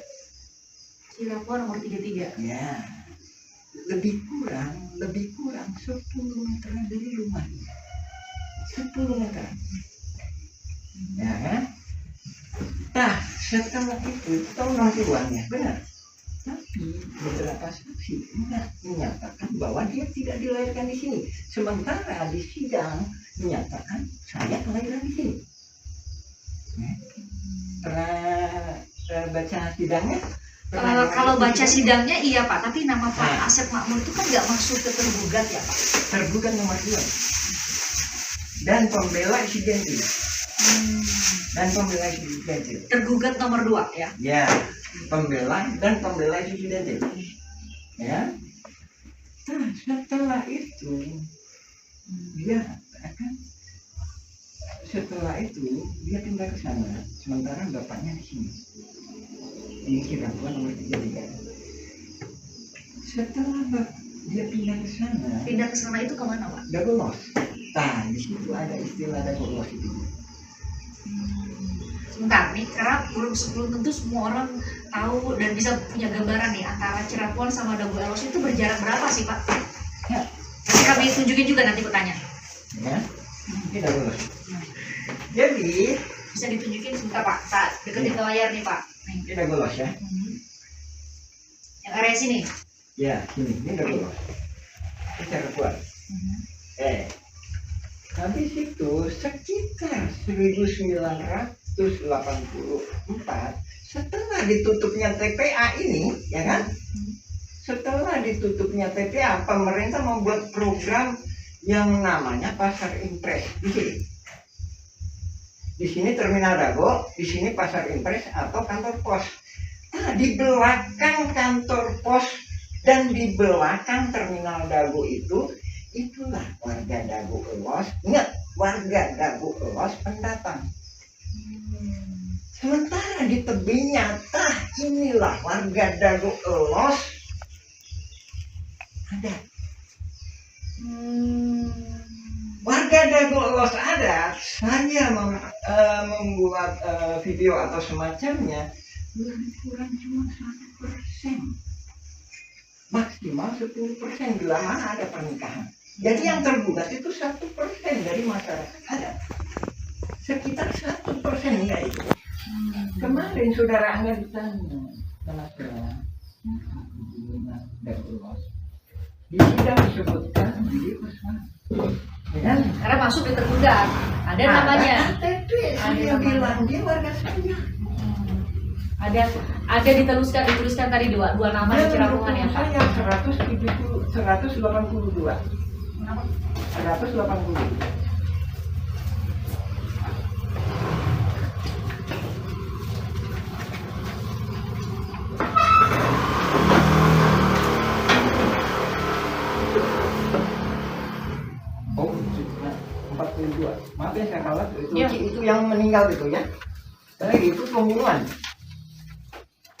Cirebon nomor 33. Ya, lebih kurang 10 meter dari rumahnya. 10 meter. Ya kan? Nah, setelah itu tahu orang tuanya, benar. Tapi beberapa saksi menyatakan bahwa dia tidak dilahirkan di sini. Sementara di sidang menyatakan saya kelahiran di sini. Ya. Pernah baca sidangnya? Kalau baca sidangnya iya Pak, tapi nama Pak Asep Makmur itu kan nggak masuk ke tergugat ya Pak? Tergugat nomor 2 dan pembela Isidentil. Tergugat nomor 2 ya? Ya, pembela Isidentil. Ya. Nah, setelah itu dia pindah ke sana, sementara bapaknya di sini. Ini Cirebon nomor 33. Setelah dia pindah ke sana itu kemana Pak? Dagolos. Nah, di situ ada istilah Dagolos itu. Sebentar nih, karena belum tentu semua orang tahu dan bisa punya gambaran nih antara Cirebon sama Dagolos itu berjarak berapa sih Pak? Ya. Nanti kami tunjukin juga nanti bertanya. Ya, ini Dagolos. Jadi Bisa ditunjukin sebentar Pak, saat deketin ke layar nih Pak. ini Dagolos ya. Yang area sini. Ya, ini Dagolos. Ini Cirebon. Habis itu sekitar 1984 setelah ditutupnya TPA ini, ya kan? Setelah ditutupnya TPA, pemerintah membuat program yang namanya Pasar Impres di sini. Di sini Terminal Dago, di sini Pasar Impres atau kantor pos. Nah, di belakang kantor pos dan di belakang Terminal Dago itulah warga Dago Elos. Ingat, warga Dago Elos pendatang. Sementara di tebingnya, inilah warga Dago Elos ada. Warga Dago Elos ada, hanya membuat video atau semacamnya, lebih kurang cuma 1%. Maksimal 10% bila mana ada pernikahan. Jadi yang tergugat itu 1% dari masyarakat ada. Sekitar 1% enggak itu. Kemarin saudara Angga ditanya, kenapa Dago Elos? Di sidang disebutkan video kesana. Ya, Karena masuk di tergugat. Ada namanya. KTP saya bilang dia warga saya. Ada dituliskan tadi dua nama di Cirebon ya Pak. Saya 182. 180. Oh, 42. Maaf ya saya kalah itu, Ya. Itu yang meninggal itu ya. Itu pembunuhan.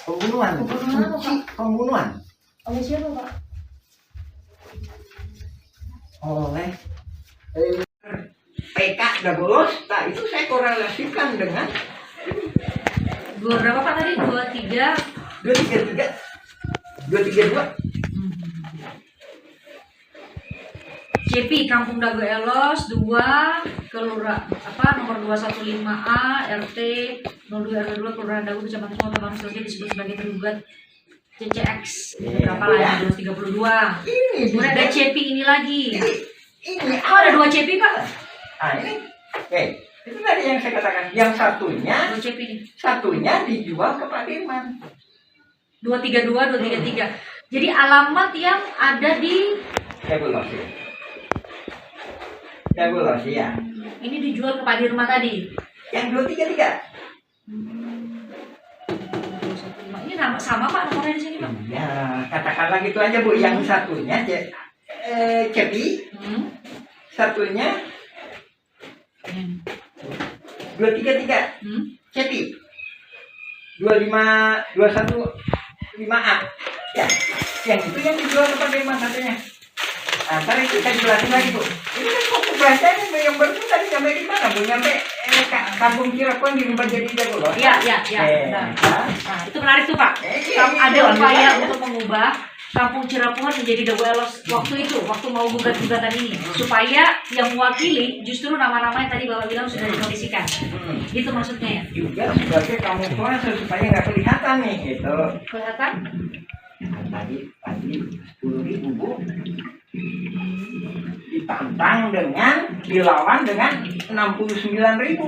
Pembunuhan apa, Suci pembunuhan oleh siapa Pak? oleh PK Dagolos. Nah, itu saya korelasikan dengan Berapa Pak tadi? 23. 232. CP Kampung Dago Elos 2 Kelurahan nomor 215A RT 02 RW 2 Kelurahan Dago Kecamatan Sungai Taman Selesai disebut sebagai tergugat CCX berapa lah 232. Ini Kemudian ada CP ini lagi. ini Ada 2 CP Pak? ini itu tadi yang saya katakan, yang 2 CP ini. satunya dijual ke Pak Dirman. 232 233. Jadi alamat yang ada di Dagolos ya. ini dijual ke Pak Dirman tadi. Yang 233. Ini sama Pak nomornya di sini Pak. Ya, katakanlah gitu aja Bu. Yang satunya Cepi, satunya 233. Cepi. 215A. Ya, yang itu yang dijual ke Pak Dirman satunya. Ntar itu saya jelasin lagi Bu. Ini kan fokus baca ini yang baru tadi sampai di mana Bu? Nyampe kampung Cirebon di Rimba Jadi Dago loh. Iya. Nah, itu menarik tuh Pak. Ada upaya untuk mengubah Kampung Cirapungan menjadi Dago Elos waktu itu, waktu mau gugat-gugatan ini, supaya yang mewakili justru nama-nama yang tadi Bapak bilang sudah dikondisikan. Gitu maksudnya ya? Juga sebagai kamuflase supaya nggak kelihatan nih gitu. Kelihatan? Tadi 10.000 Bu. Ditantang dengan dilawan dengan 69.000.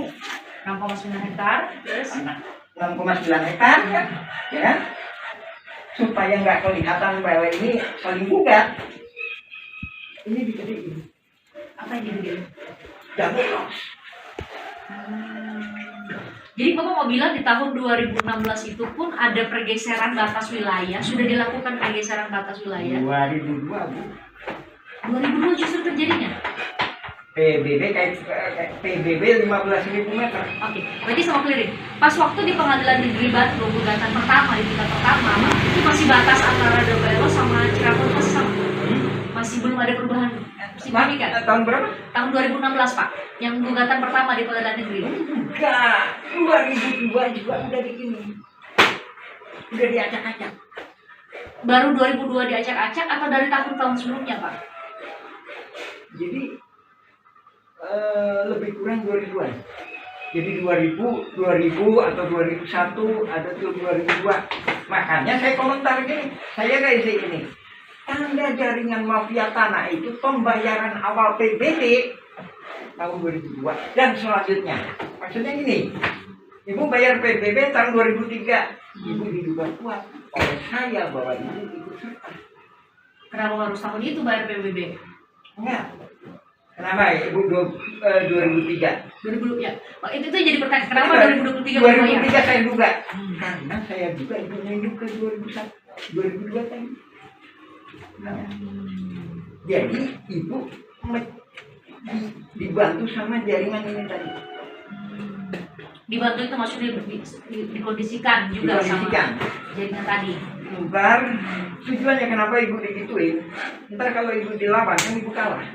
6,9 hektar. Terus 6,9 hektar kan, ya kan? Supaya nggak kelihatan bahwa ini saling gugat. Ini digedein. apa yang gitu? Dago Elos. Jadi Bapak mau bilang di tahun 2016 itu pun ada pergeseran batas wilayah, sudah dilakukan pergeseran batas wilayah. 2002 Bu. 2002 justru terjadinya. PBB kayak PBB 15.000 meter. Oke, berarti sama clearing. Pas waktu di Pengadilan Negeri Bandung gugatan pertama di tingkat pertama, itu masih batas antara Dago Elos sama Cirebon masih sama. Masih belum ada perubahan signifikan. Tahun berapa? Tahun 2016 Pak, yang gugatan pertama di Pengadilan Negeri. Enggak, 2002 juga udah di ini. Udah diacak-acak. Baru 2002 diacak-acak atau dari tahun-tahun sebelumnya Pak? Jadi lebih kurang 2000-an. Jadi 2000 atau 2001 ada tuh 2002. Makanya saya komentar gini, saya kayak ini. Tanda jaringan mafia tanah itu pembayaran awal PBB tahun 2002 dan selanjutnya. Maksudnya gini, Ibu bayar PBB tahun 2003. Ibu diduga kuat oleh saya bahwa Ibu ikut serta. Kenapa harus tahun itu bayar PBB? Enggak. Kenapa Ibu 2003? 2000 ya. Pak, itu jadi pertanyaan. Kenapa 2023 bayar? 2003 saya duga. Karena saya juga ibunya hidup ke 2001, 2002 tadi. Nah, jadi Ibu dibantu sama jaringan ini tadi. Dibantu itu maksudnya dikondisikan juga Dikondisikan. sama jaringan tadi. Ntar tujuannya kenapa Ibu digituin? Ntar kalau Ibu dilawan kan Ibu kalah.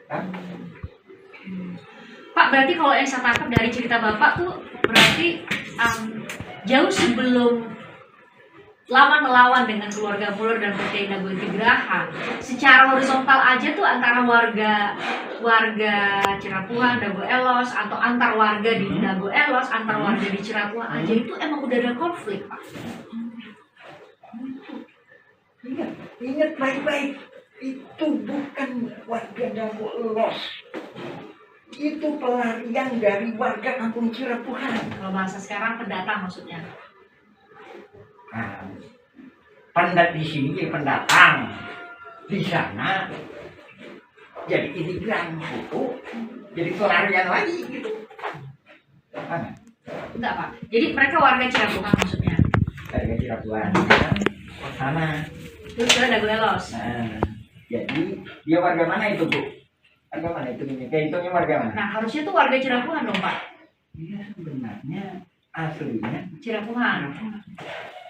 Hah? Pak, berarti kalau yang saya tangkap dari cerita Bapak tuh berarti jauh sebelum lawan melawan dengan keluarga Muller dan PT Dago Intigraha, secara horizontal aja tuh antara warga Cirapungan, Dago Elos, atau antar warga di Dago Elos, antar warga di Cirapungan aja itu emang udah ada konflik Pak. Ingat baik-baik, itu bukan warga Dago Elos. Itu pelarian dari warga kampung Cirapungan. Kalau bahasa sekarang pendatang maksudnya. Nah, di sini jadi pendatang, di sana jadi imigran itu, jadi pelarian lagi gitu. Enggak Pak. Jadi mereka warga Cirapungan maksudnya. Warga Cirapungan, sana. Terus ke Dago Elos. Nah, jadi dia warga mana itu Bu? Warga mana itu? Kayak itunya warga mana? Nah harusnya tuh warga Cirapungan dong Pak. Dia sebenarnya aslinya Cirapungan.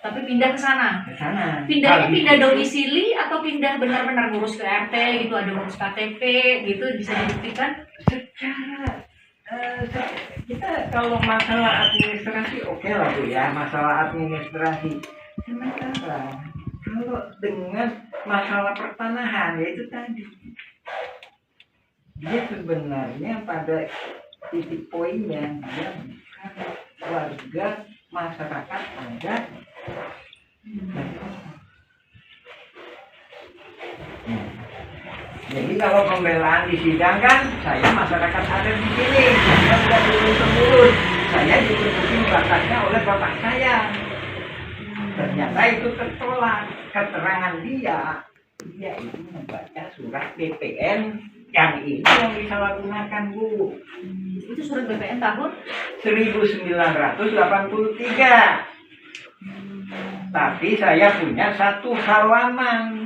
Tapi pindah ke sana. ke sana. Pindahnya pindah domisili atau pindah benar-benar ngurus ke RT gitu, ada ngurus KTP gitu, bisa dibuktikan? Secara kita kalau masalah administrasi oke lah Bu ya, masalah administrasi. Sementara kalau dengan masalah pertanahan yaitu tadi, dia sebenarnya pada titik poinnya dia warga masyarakat adat. Jadi kalau pembelaan disidangkan, saya masyarakat adat di sini, saya sudah turun-temurun, saya diturutin bakatnya oleh bapak saya. Ternyata itu tertolak. Keterangan dia itu membaca surat BPN yang ini yang disalahgunakan Bu. Itu surat BPN tahun 1983. Tapi saya punya 1 halaman.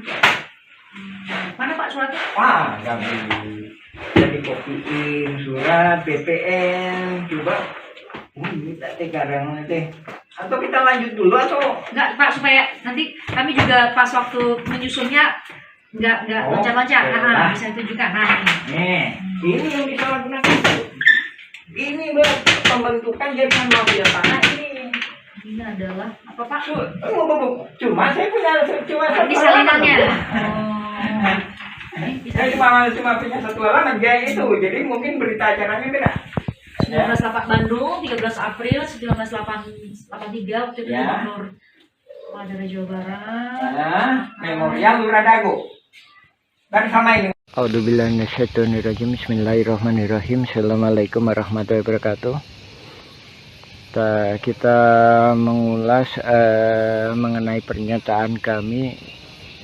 mana Pak suratnya? Wah, nggak boleh. Jadi kopiin surat BPN. Coba. Ini tak sekarang teh. Atau kita lanjut dulu atau? Enggak Pak, supaya nanti kami juga pas waktu menyusunnya nggak Oh, loncat-loncat. nah. Bisa ditunjukkan. Nah, Ini yang disalahgunakan. Ini pembentukan jaringan mafia tanah ini adalah apa Pak? Cuma saya punya Ini salinannya. Saya cuma punya satu halaman kayak itu, jadi mungkin berita acaranya beda. 1908 Bandung, 13 April 1983 waktu itu Ya. Gubernur Madura Jawa Barat. Memorial Lurah Dago. Dan sama ini. A'udzubillahiminasyaitonirrajim. Bismillahirrahmanirrahim. Assalamualaikum warahmatullahi wabarakatuh. Kita mengulas mengenai pernyataan kami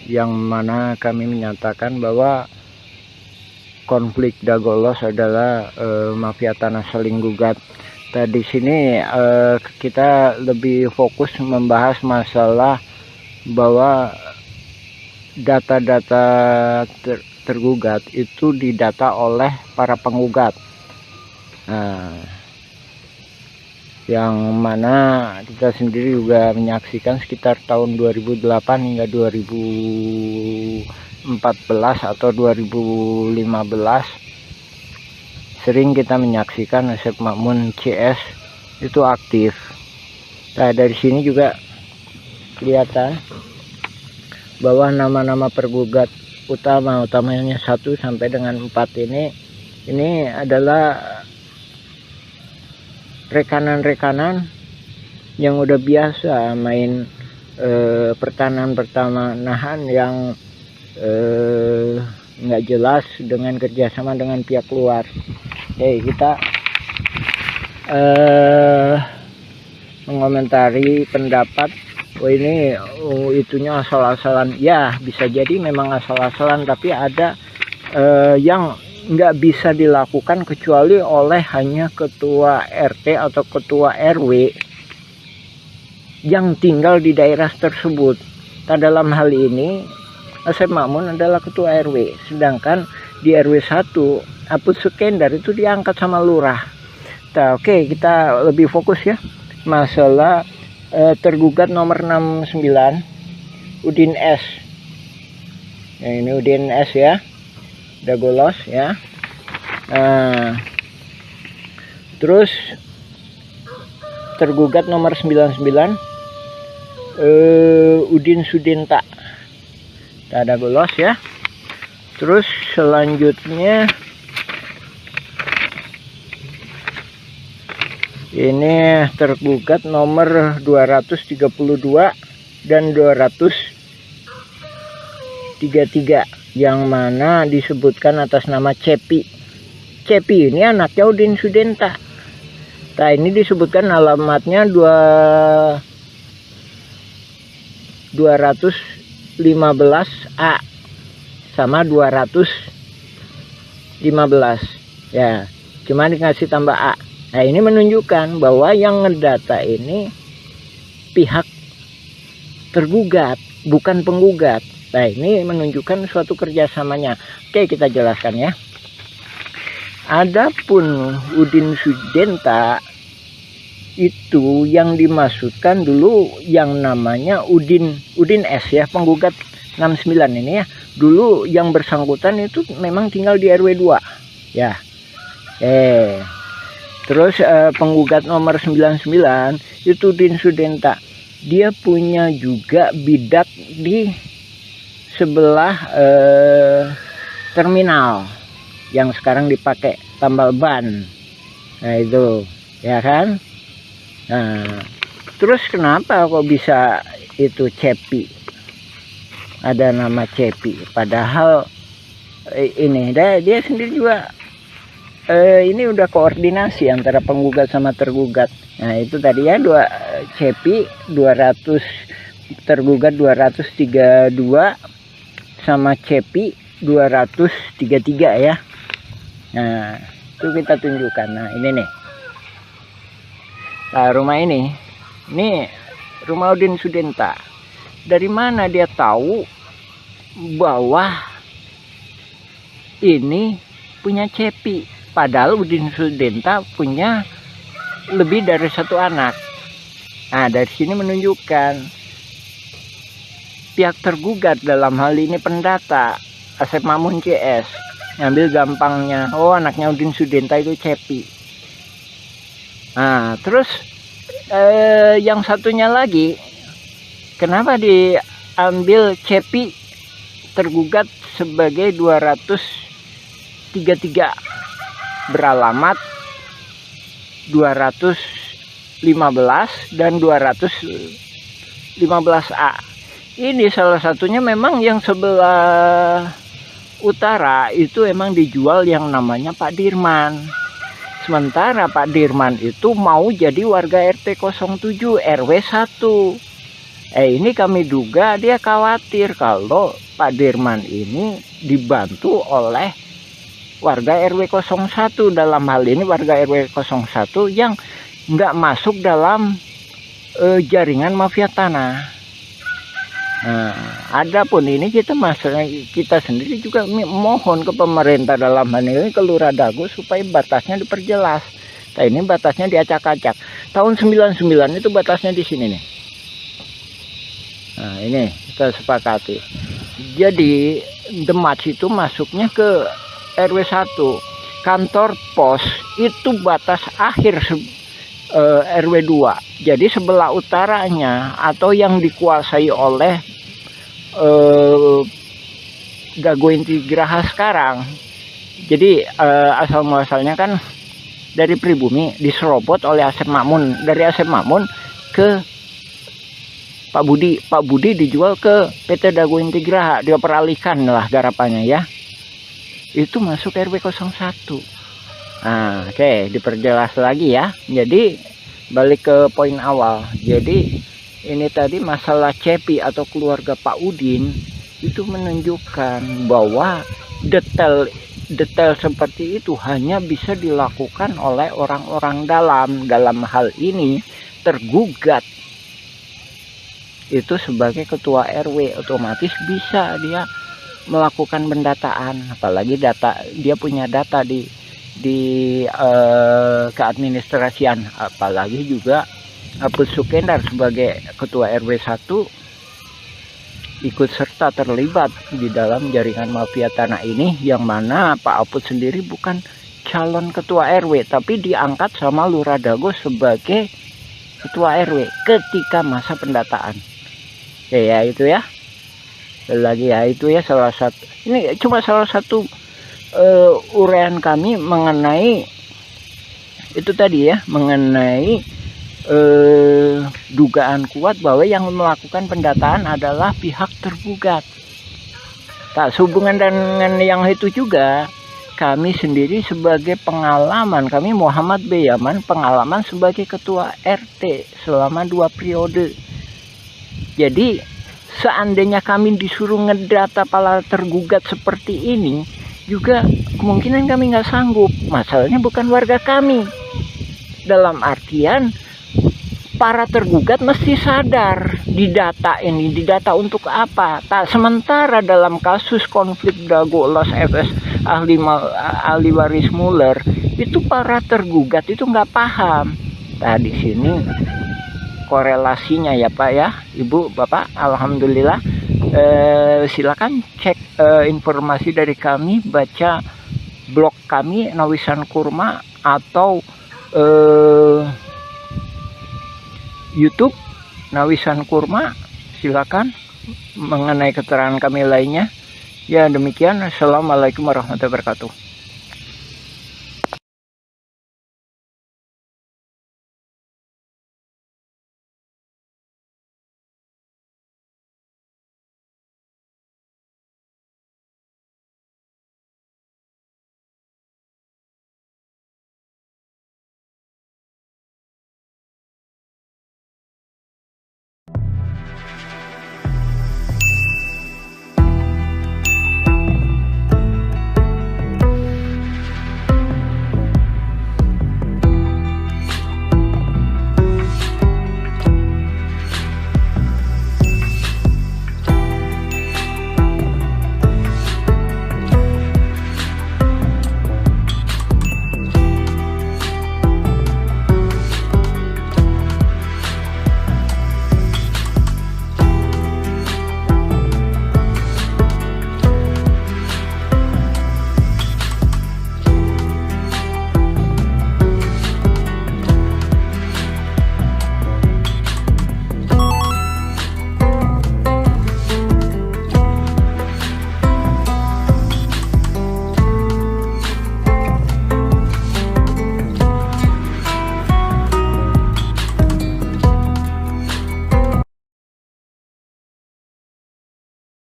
yang mana kami menyatakan bahwa konflik Dagolos adalah mafia tanah saling gugat. Di sini kita lebih fokus membahas masalah bahwa data-data tergugat itu didata oleh para penggugat. Yang mana kita sendiri juga menyaksikan sekitar tahun 2008 hingga 2014 atau 2015 sering kita menyaksikan Asep Makmun CS itu aktif. Nah, dari sini juga kelihatan bahwa nama-nama pergugat utamanya 1 sampai dengan 4 ini adalah rekanan-rekanan yang udah biasa main pertanahan yang nggak jelas dengan kerjasama dengan pihak luar. Kita mengomentari pendapat ini itunya asal-asalan. Ya, bisa jadi memang asal-asalan, tapi ada yang nggak bisa dilakukan kecuali oleh hanya ketua RT atau ketua RW yang tinggal di daerah tersebut. Dalam hal ini Asep Makmun adalah ketua RW, sedangkan di RW 1 Apus Sukendar itu diangkat sama lurah. Oke, kita lebih fokus ya masalah tergugat nomor 69 Udin S. Ini Udin S ya, Dagolos ya. Terus tergugat nomor 99 Udin Sudenta, Dagolos ya. Terus selanjutnya ini tergugat nomor 232 dan 233 yang mana disebutkan atas nama Cepi. Cepi ini anaknya Udin Sudenta. Nah, ini disebutkan alamatnya 215A sama 215 ya, cuma dikasih tambah A. Nah, ini menunjukkan bahwa yang ngedata ini pihak tergugat, bukan penggugat. Nah, ini menunjukkan suatu kerjasamanya. Oke, kita jelaskan ya. Adapun Udin Sudenta itu yang dimaksudkan dulu yang namanya Udin S ya, penggugat 69 ini ya. Dulu yang bersangkutan itu memang tinggal di RW 2 ya. Terus penggugat nomor 99 itu Udin Sudenta. Dia punya juga bidak di sebelah terminal yang sekarang dipakai tambal ban. Nah, itu ya kan. Nah, terus kenapa kok bisa itu Cepi, ada nama Cepi, padahal ini dia sendiri juga ini udah koordinasi antara penggugat sama tergugat. Nah, itu tadi ya, Cepi 200 tergugat 232 sama Cepi 233 ya. Nah, itu kita tunjukkan. Nah, ini nih. Nah, rumah ini rumah Udin Sudenta. Dari mana dia tahu bahwa ini punya Cepi? Padahal Udin Sudenta punya lebih dari 1 anak. Nah, dari sini menunjukkan pihak tergugat dalam hal ini pendata Asep Mamun CS ngambil gampangnya, oh anaknya Udin Sudenta itu Cepi. Nah terus yang satunya lagi, kenapa diambil Cepi tergugat sebagai 233 beralamat 215 dan 215A. Ini salah satunya memang yang sebelah utara itu emang dijual yang namanya Pak Dirman. Sementara Pak Dirman itu mau jadi warga RT 07 RW 1. Ini kami duga dia khawatir kalau Pak Dirman ini dibantu oleh warga RW 01, dalam hal ini warga RW 01 yang nggak masuk dalam jaringan mafia tanah. Nah, adapun ini kita sendiri juga mohon ke pemerintah dalam hal ini ke Lurah Dago supaya batasnya diperjelas. Nah, ini batasnya diacak-acak. Tahun 99 itu batasnya di sini nih. Nah, ini kita sepakati. Jadi Demak itu masuknya ke RW 1. Kantor pos itu batas akhir RW 2. Jadi sebelah utaranya atau yang dikuasai oleh Dago Inti Geraha sekarang. Jadi asal muasalnya kan dari pribumi diserobot oleh Asep Mamun, dari Asep Mamun ke Pak Budi. Pak Budi dijual ke PT Dago Inti Geraha, dia peralihkan lah garapannya ya. Itu masuk RW 01. Nah, oke, diperjelas lagi ya. Jadi balik ke poin awal. Jadi ini tadi masalah Cepi atau keluarga Pak Udin itu menunjukkan bahwa detail seperti itu hanya bisa dilakukan oleh orang-orang dalam hal ini tergugat itu sebagai ketua RW, otomatis bisa dia melakukan pendataan, apalagi dia punya data di keadministrasian, apalagi juga Apus Sukendar sebagai ketua RW 1 ikut serta terlibat di dalam jaringan mafia tanah ini, yang mana Pak Apus sendiri bukan calon ketua RW tapi diangkat sama Lurah Dago sebagai ketua RW ketika masa pendataan. Ya itu ya. Lagi ya itu ya salah satu, ini cuma salah satu uraian kami mengenai itu tadi ya, mengenai dugaan kuat bahwa yang melakukan pendataan adalah pihak tergugat. Tak sehubungan dengan yang itu juga, kami sendiri sebagai pengalaman, kami Muhammad B. Yaman pengalaman sebagai ketua RT selama 2 periode. Jadi seandainya kami disuruh ngedata para tergugat seperti ini, juga kemungkinan kami nggak sanggup. Masalahnya bukan warga kami. Dalam artian para tergugat mesti sadar didata ini, didata untuk apa. Tak sementara dalam kasus konflik Dago Los FS ahli waris Muller itu para tergugat itu nggak paham. Nah di sini korelasinya ya Pak ya, Ibu, Bapak, alhamdulillah. Silakan cek informasi dari kami, baca blog kami Nawisan Kurma atau YouTube Nawisan Kurma, silakan mengenai keterangan kami lainnya. Ya demikian, assalamualaikum warahmatullahi wabarakatuh.